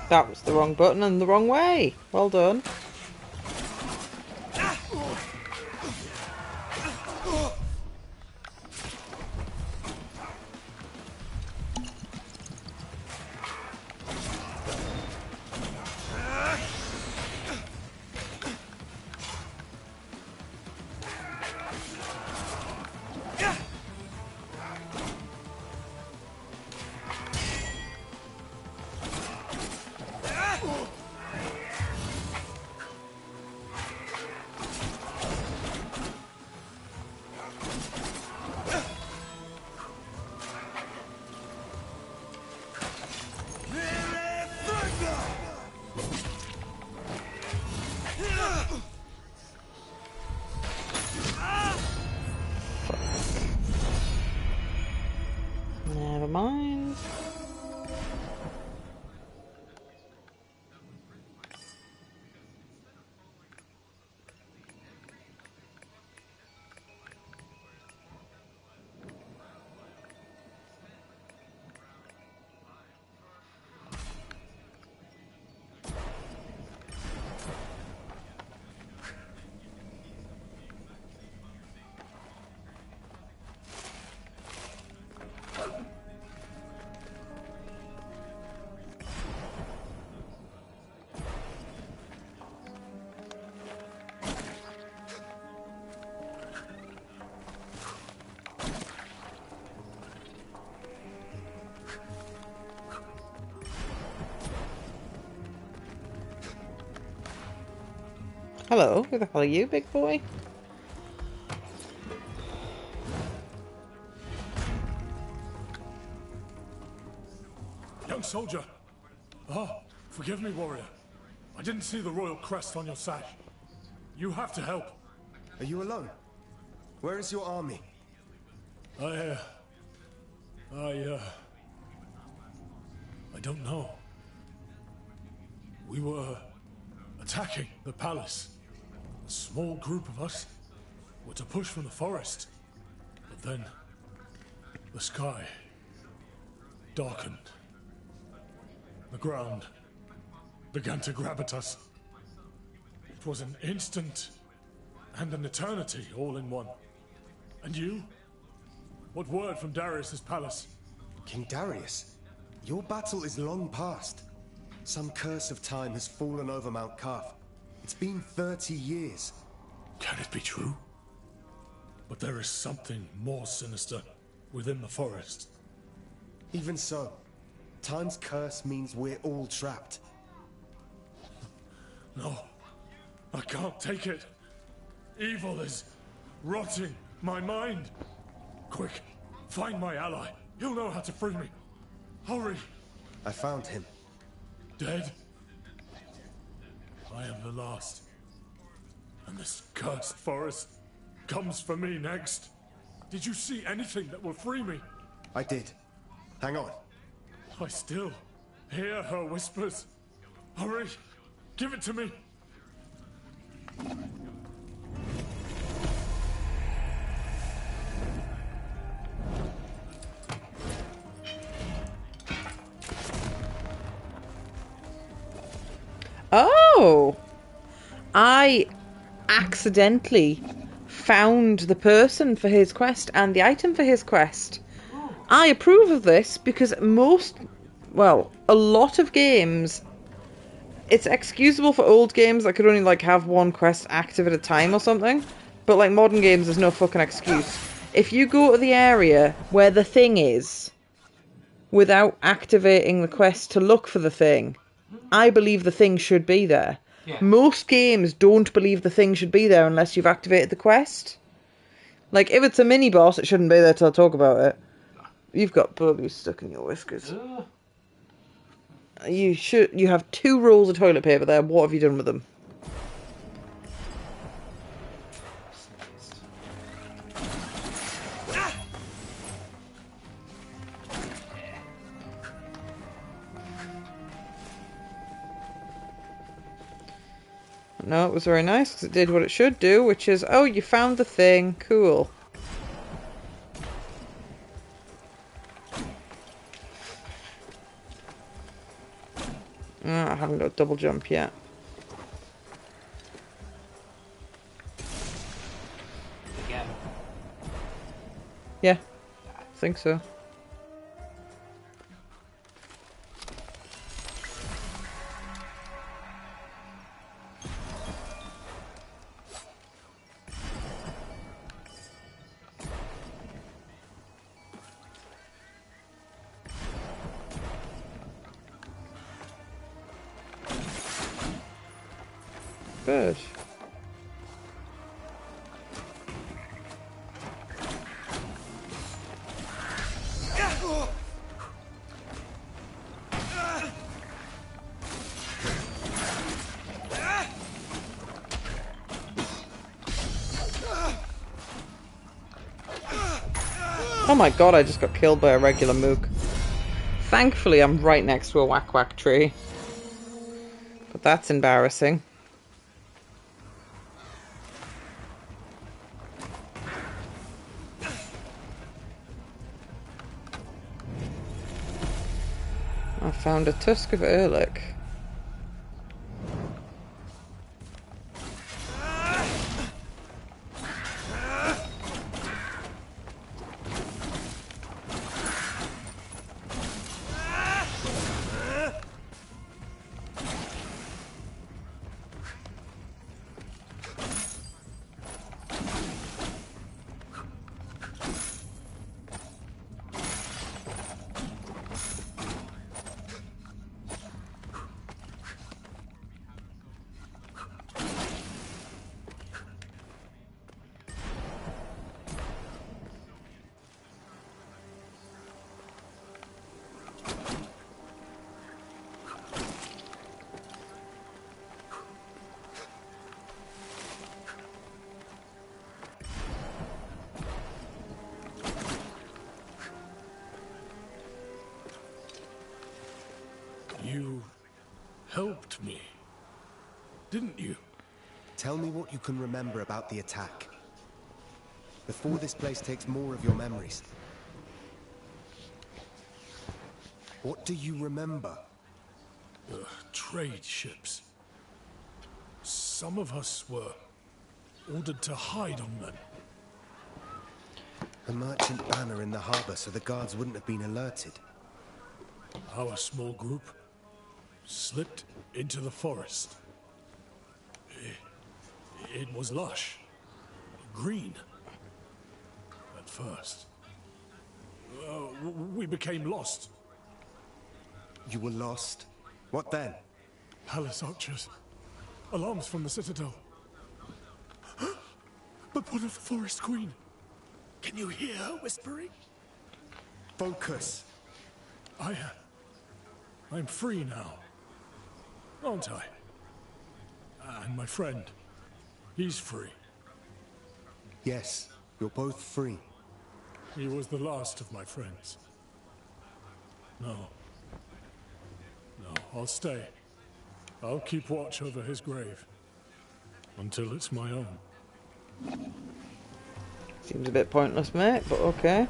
That was the wrong button and the wrong way. Well done. Hello, who the hell are you, big boy? Young soldier. Ah, forgive me, warrior. I didn't see the royal crest on your sash. You have to help. Are you alone? Where is your army? I don't know. We were attacking the palace. A small group of us were to push from the forest. But then the sky darkened. The ground began to grab at us. It was an instant and an eternity all in one. And you? What word from Darius's palace? King Darius? Your battle is long past. Some curse of time has fallen over Mount Carth. It's been 30 years. Can it be true? But there is something more sinister within the forest. Even so, time's curse means we're all trapped. No, I can't take it. Evil is rotting my mind. Quick, find my ally. He'll know how to free me. Hurry. I found him. Dead? I am the last. And this cursed forest comes for me next. Did you see anything that will free me? I did. Hang on. I still hear her whispers. Hurry, give it to me. Oh! I accidentally found the person for his quest and the item for his quest. I approve of this because a lot of games, it's excusable for old games that could only like have one quest active at a time or something, but like modern games there's no fucking excuse. If you go to the area where the thing is without activating the quest to look for the thing, I believe the thing should be there. Yeah. Most games don't believe the thing should be there unless you've activated the quest. Like, if it's a mini-boss, it shouldn't be there till I talk about it. You've got boobies stuck in your whiskers. You have 2 rolls of toilet paper there. What have you done with them? No, it was very nice because it did what it should do, which is, oh, you found the thing. Cool. I haven't got double jump yet. Again. Yeah, I think so. Good. Oh my god, I just got killed by a regular mook. Thankfully, I'm right next to a whack-whack tree. But that's embarrassing. I found a tusk of Erlich. You helped me, didn't you? Tell me what you can remember about the attack. Before this place takes more of your memories. What do you remember? Trade ships. Some of us were ordered to hide on them. A merchant banner in the harbor so the guards wouldn't have been alerted. Our small group slipped into the forest. It was lush, green, at first. We became lost. You were lost? What then? Palace archers. Alarms from the citadel. But what of the forest queen? Can you hear her whispering? Focus. I'm free now. Aren't I? And my friend, he's free. Yes, you're both free. He was the last of my friends. No, I'll stay. I'll keep watch over his grave. Until it's my own. Seems a bit pointless, mate, but okay.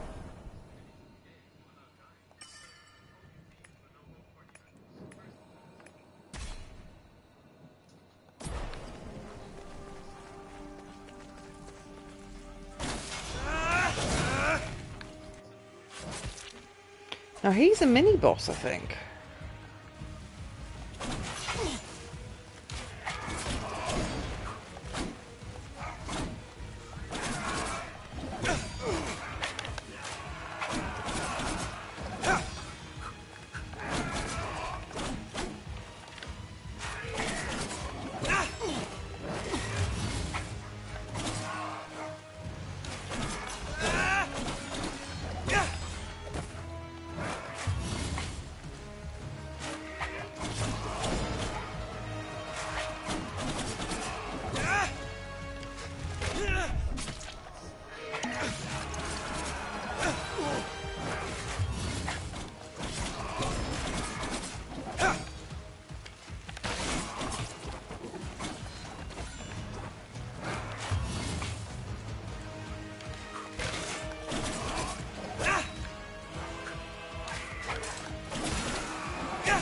Now he's a mini boss, I think.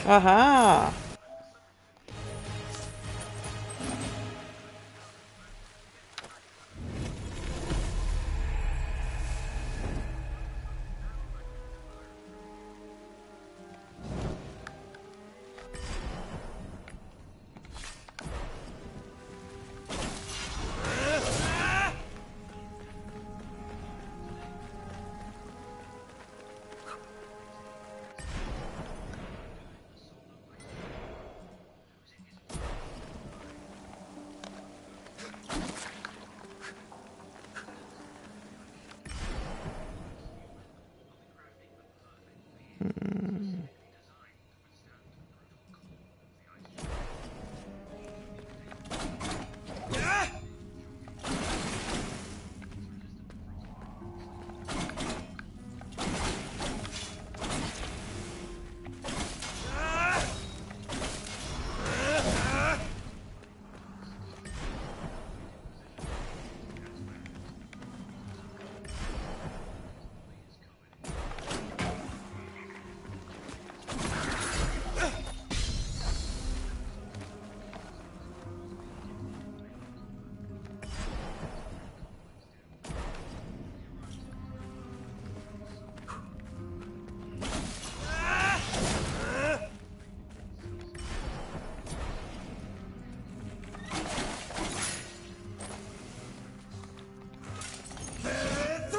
Aha!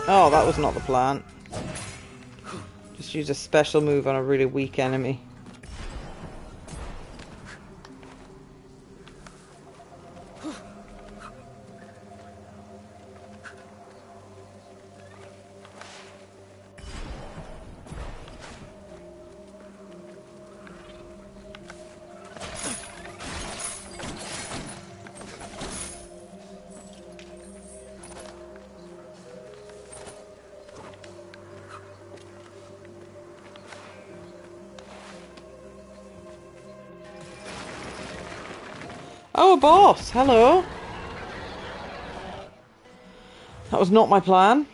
Oh, that was not the plan. Just use a special move on a really weak enemy. boss. Hello. That was not my plan.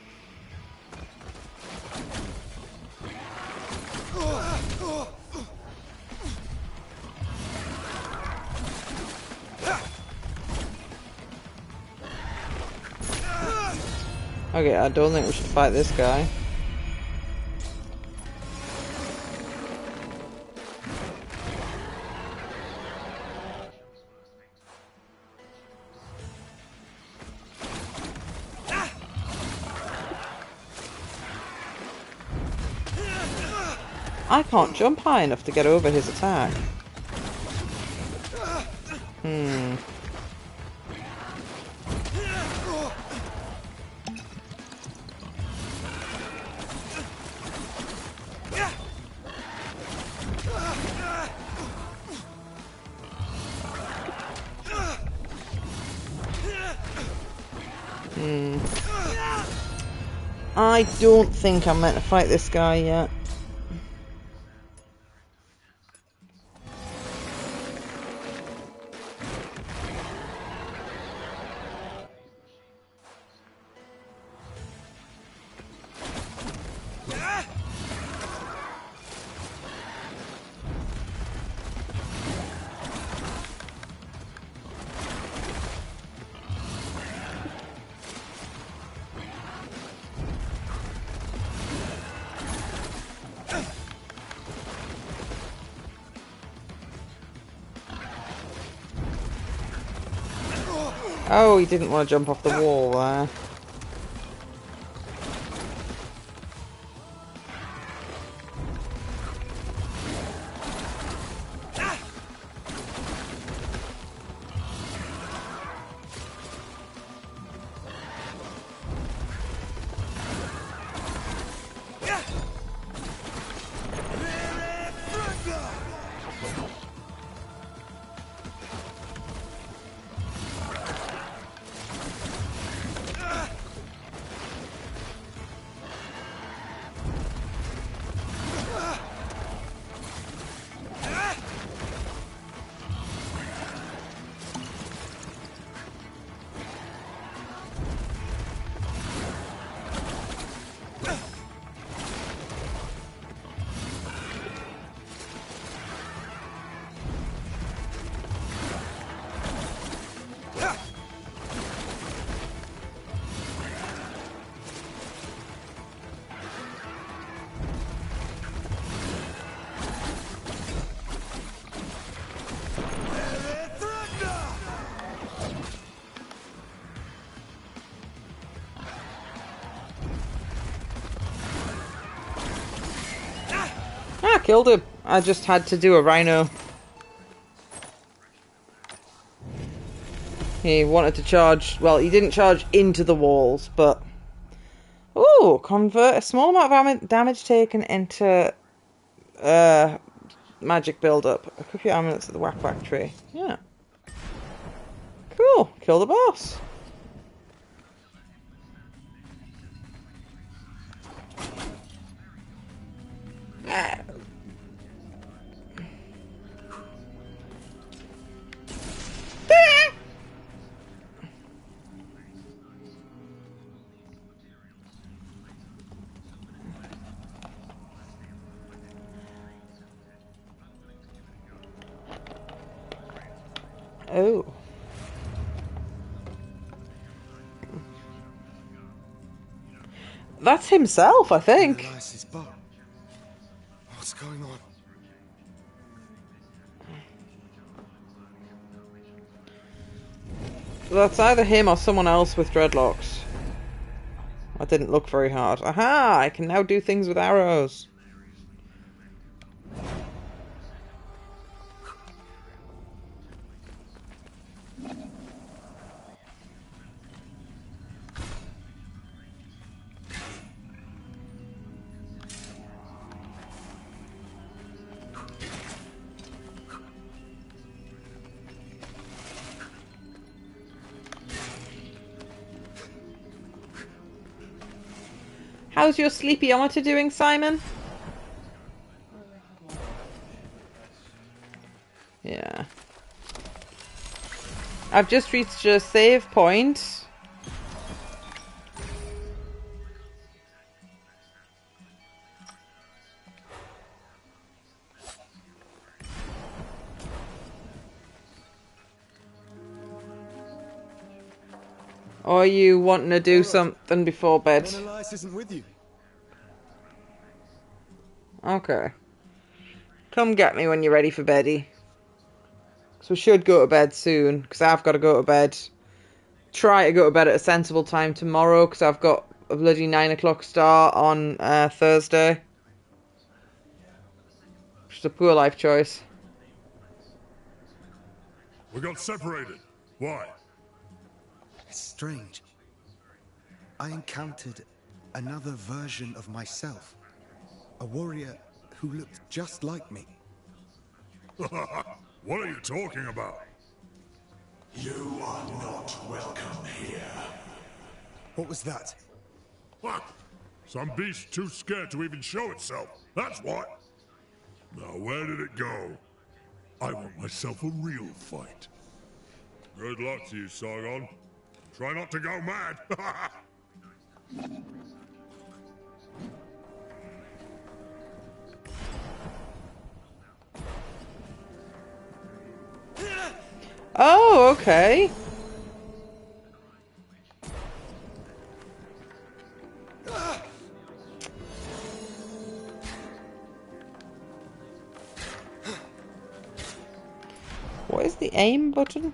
Okay, I don't think we should fight this guy. I can't jump high enough to get over his attack. I don't think I'm meant to fight this guy yet. Oh, he didn't want to jump off the wall there. Killed him. I just had to do a rhino. He wanted to charge. Well, he didn't charge into the walls, but... Ooh, convert a small amount of damage taken into magic build-up. Equip your amulets at the whack tree. Yeah. Cool. Kill the boss. Oh. That's himself, I think. What's going on? That's either him or someone else with dreadlocks. I didn't look very hard. Aha! I can now do things with arrows. How's your sleepyometer doing, Simon? Yeah. I've just reached a save point. Or are you wanting to do something before bed? Menelaus isn't with you. Okay. Come get me when you're ready for beddy. So we should go to bed soon, because I've got to go to bed. Try to go to bed at a sensible time tomorrow, because I've got a bloody 9 o'clock start on Thursday. Which is a poor life choice. We got separated. Why? It's strange. I encountered another version of myself. A warrior who looked just like me. What are you talking about? You are not welcome here. What was that? What? Some beast too scared to even show itself. That's what. Now where did it go? I want myself a real fight. Good luck to you, Sargon. Try not to go mad. Oh, okay. What is the aim button?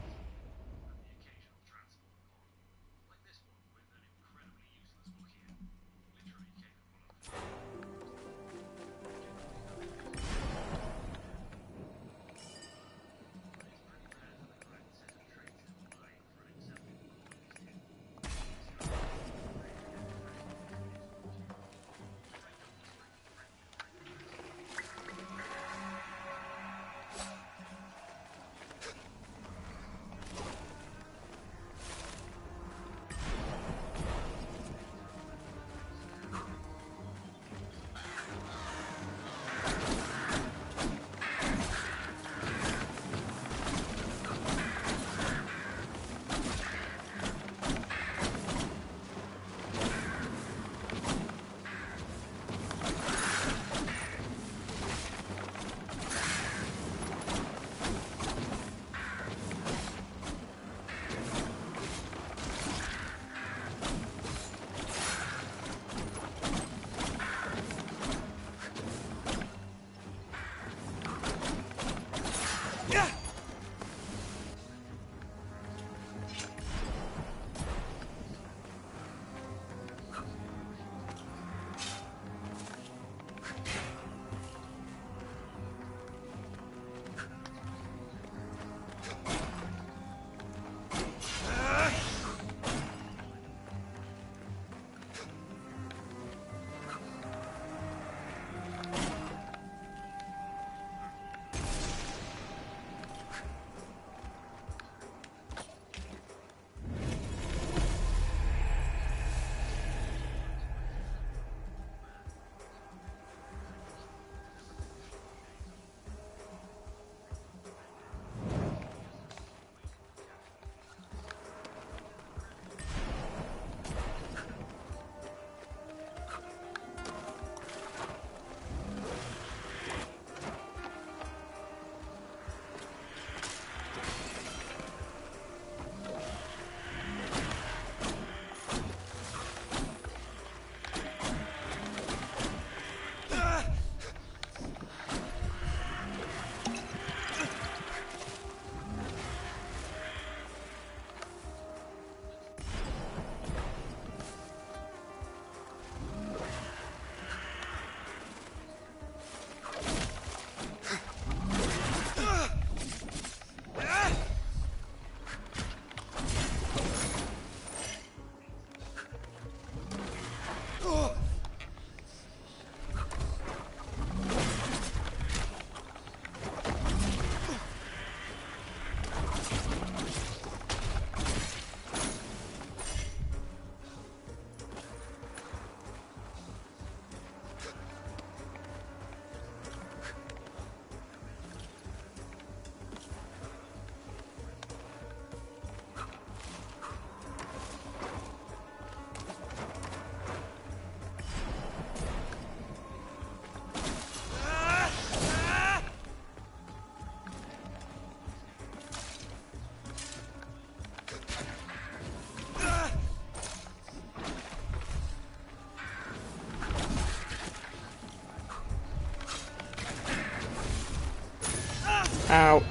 Ow.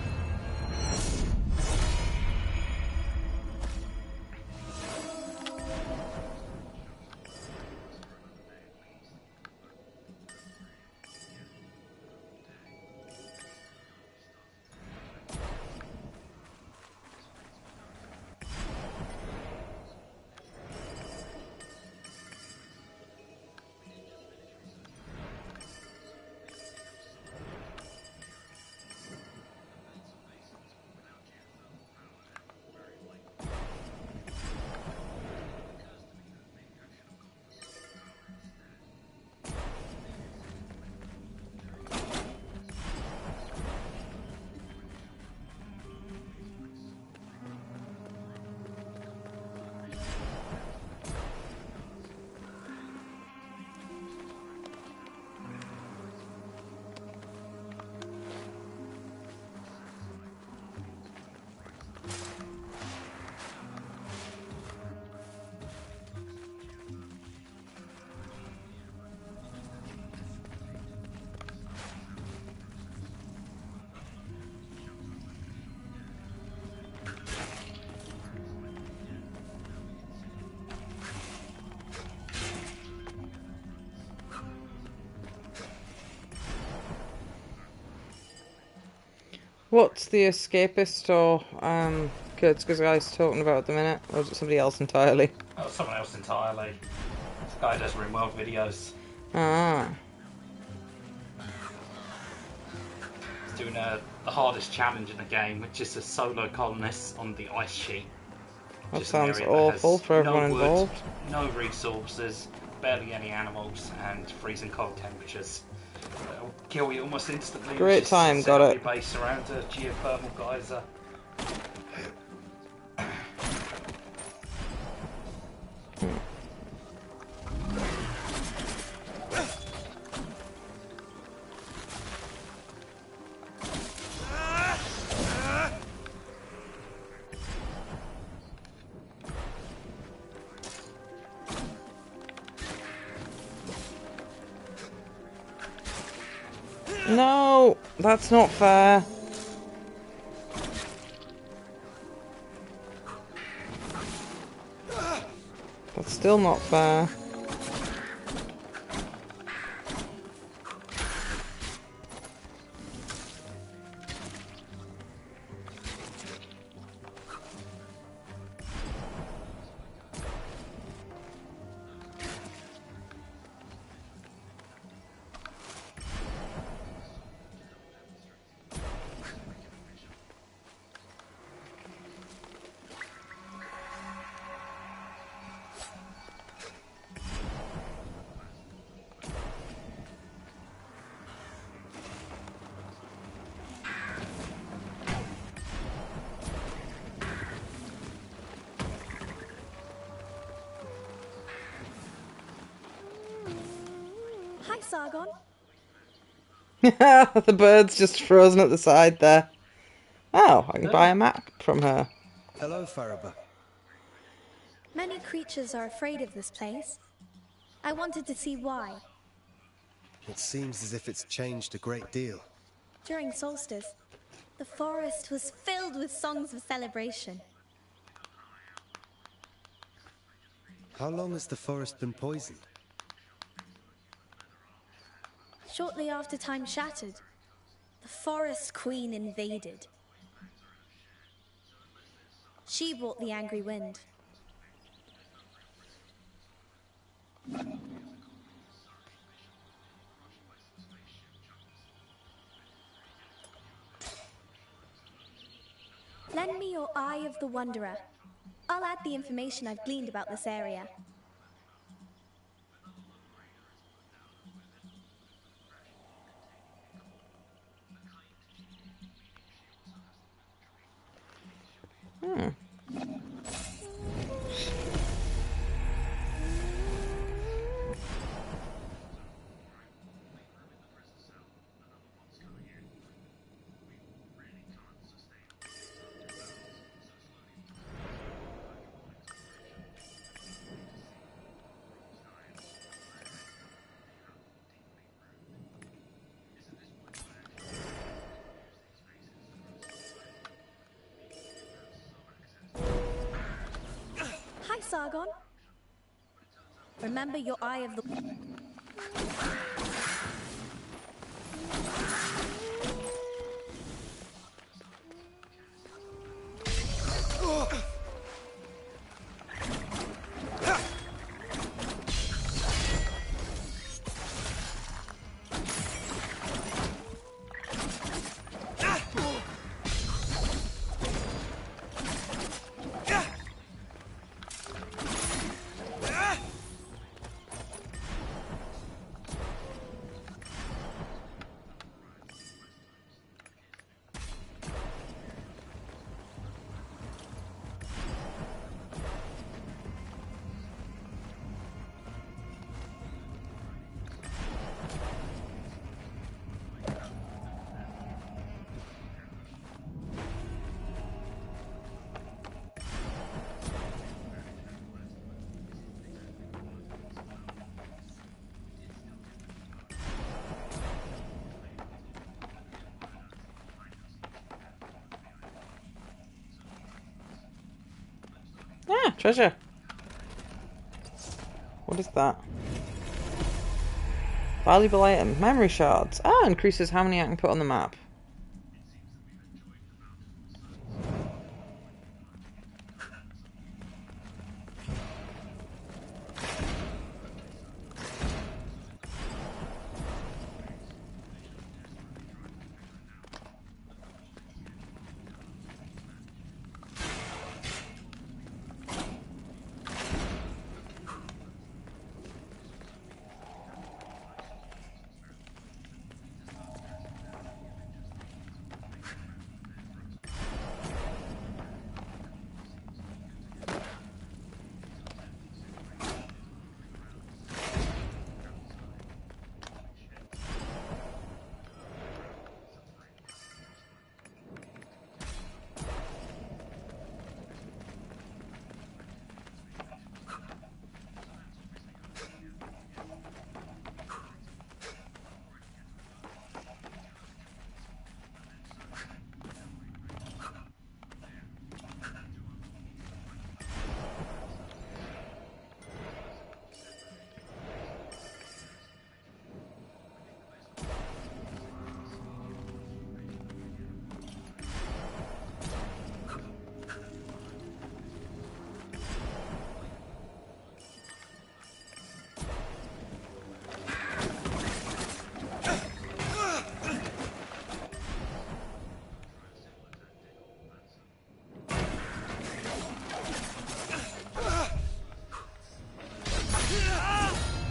What's the escapist or Kurtzger's guy's talking about at the minute? Or is it somebody else entirely? Oh, someone else entirely. This guy does RimWorld videos. Ah. He's doing the hardest challenge in the game, which is a solo colonist on the ice sheet. That Just sounds an area awful for everyone no wood, involved. no resources, barely any animals, and freezing cold temperatures. It'll kill you almost instantly. Great Just time, set got up it. your base around a geothermal geyser. No, that's not fair. That's still not fair. Hi, Sargon. The bird's just frozen at the side there. Oh, I can buy a map from her. Hello, Faraba. Many creatures are afraid of this place. I wanted to see why. It seems as if it's changed a great deal. During solstice, the forest was filled with songs of celebration. How long has the forest been poisoned? Shortly after time shattered, the forest queen invaded. She brought the angry wind. Lend me your Eye of the Wanderer. I'll add the information I've gleaned about this area. Sargon? Remember your Eye of the... Ah, treasure. What is that? Valuable item. Memory shards. Ah, increases how many I can put on the map.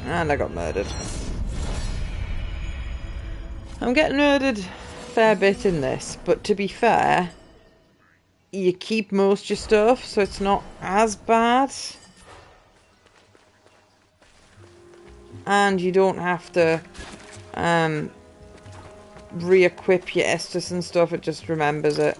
And I got murdered. I'm getting murdered a fair bit in this, but to be fair, you keep most of your stuff, so it's not as bad. And you don't have to re-equip your Estus and stuff, it just remembers it.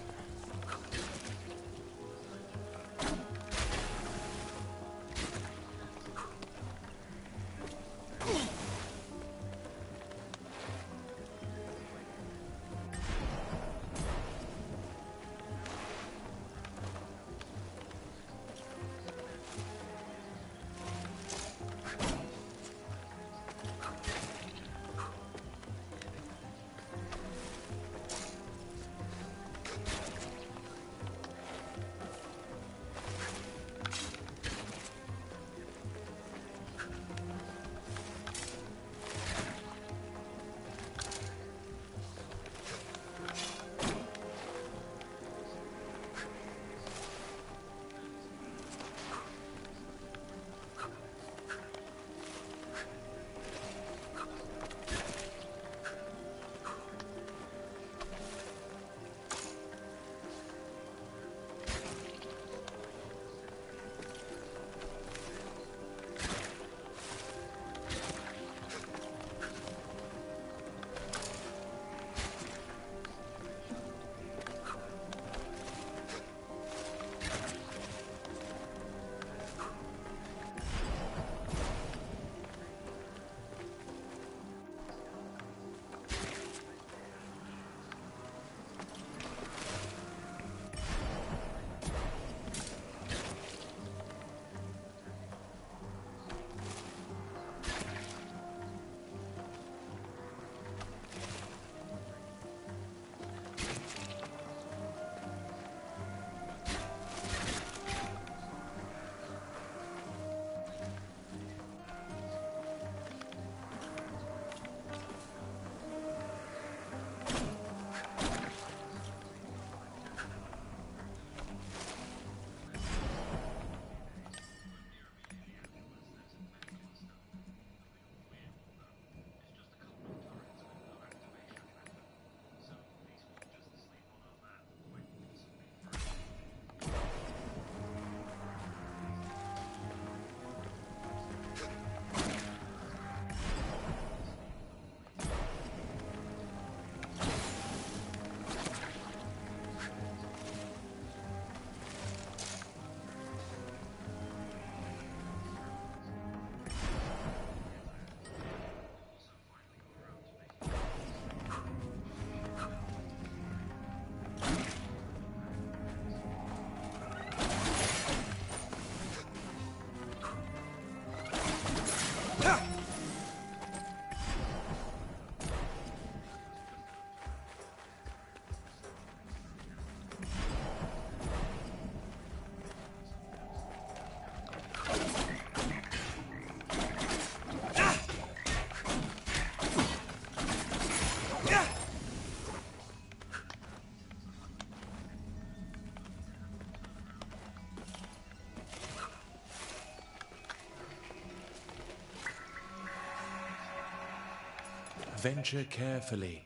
Venture carefully.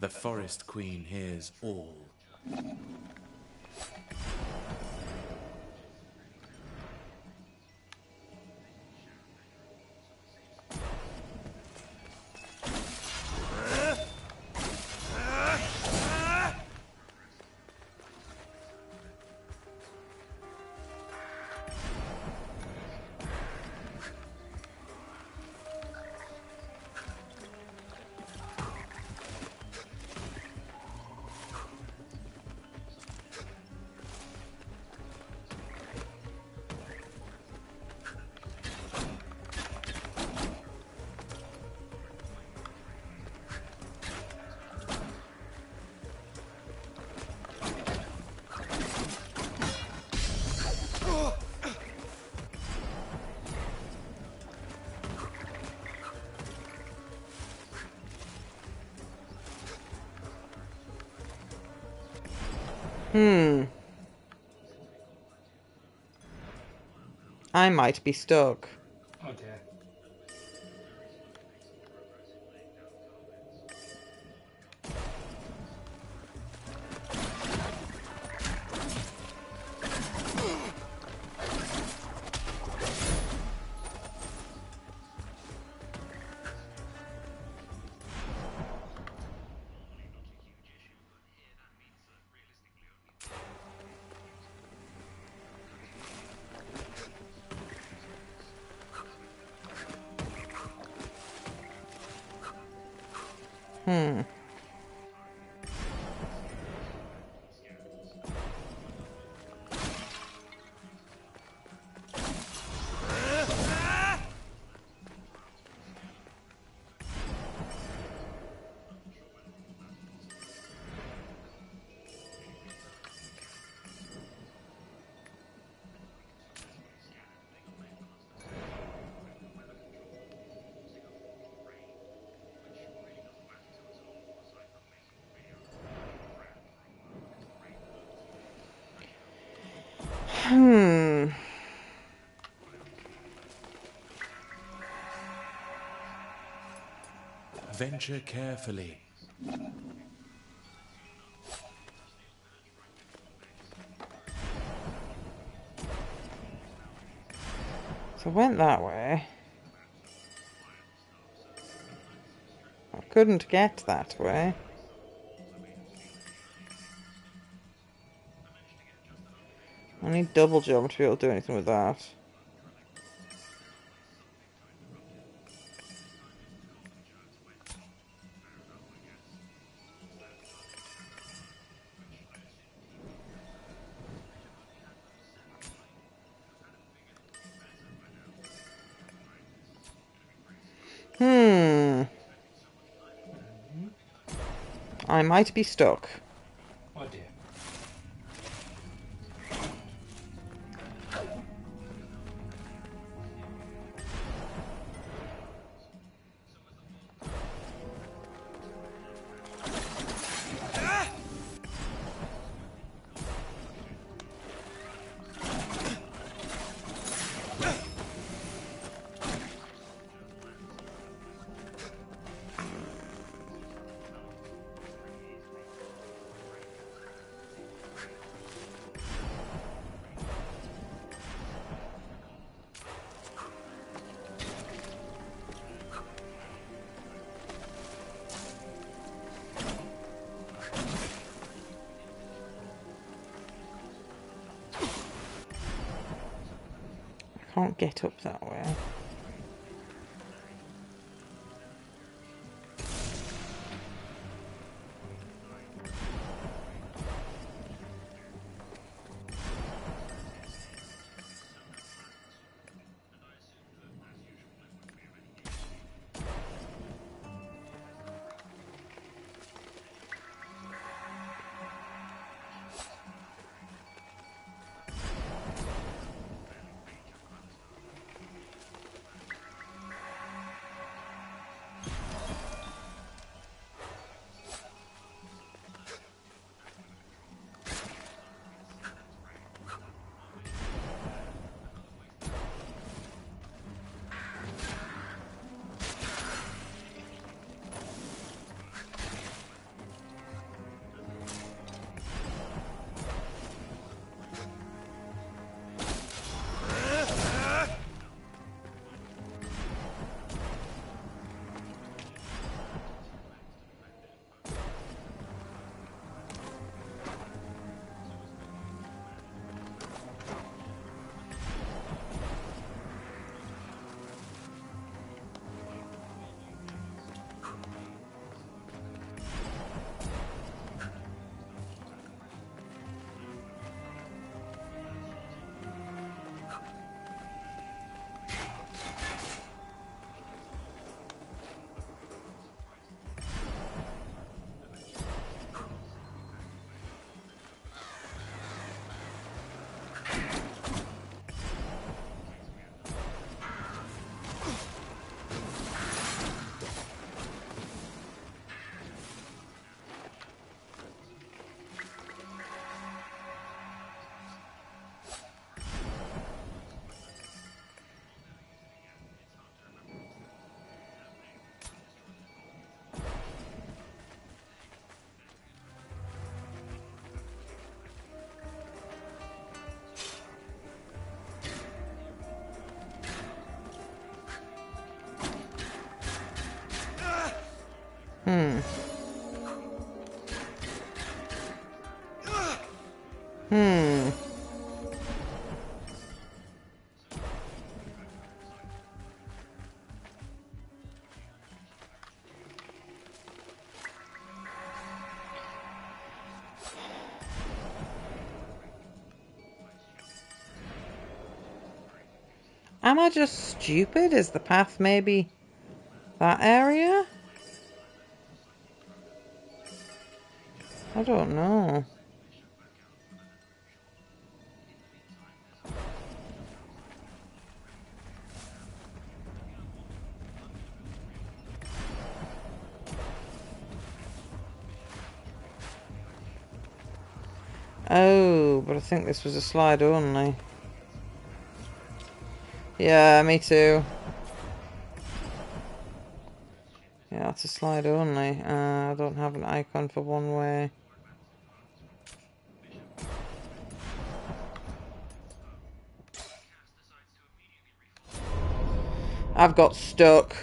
The Forest Queen hears all. I might be stuck. Oh dear. Venture carefully. So I went that way. I couldn't get that way. I need double jump to be able to do anything with that. I might be stuck. Oh dear. I can't get up that way. Hmm. Hmm. Am I just stupid? Is the path maybe that area? I don't know. Oh, but I think this was a slide only. Yeah, me too. Yeah, it's a slide only. I don't have an icon for one way. I've got stuck.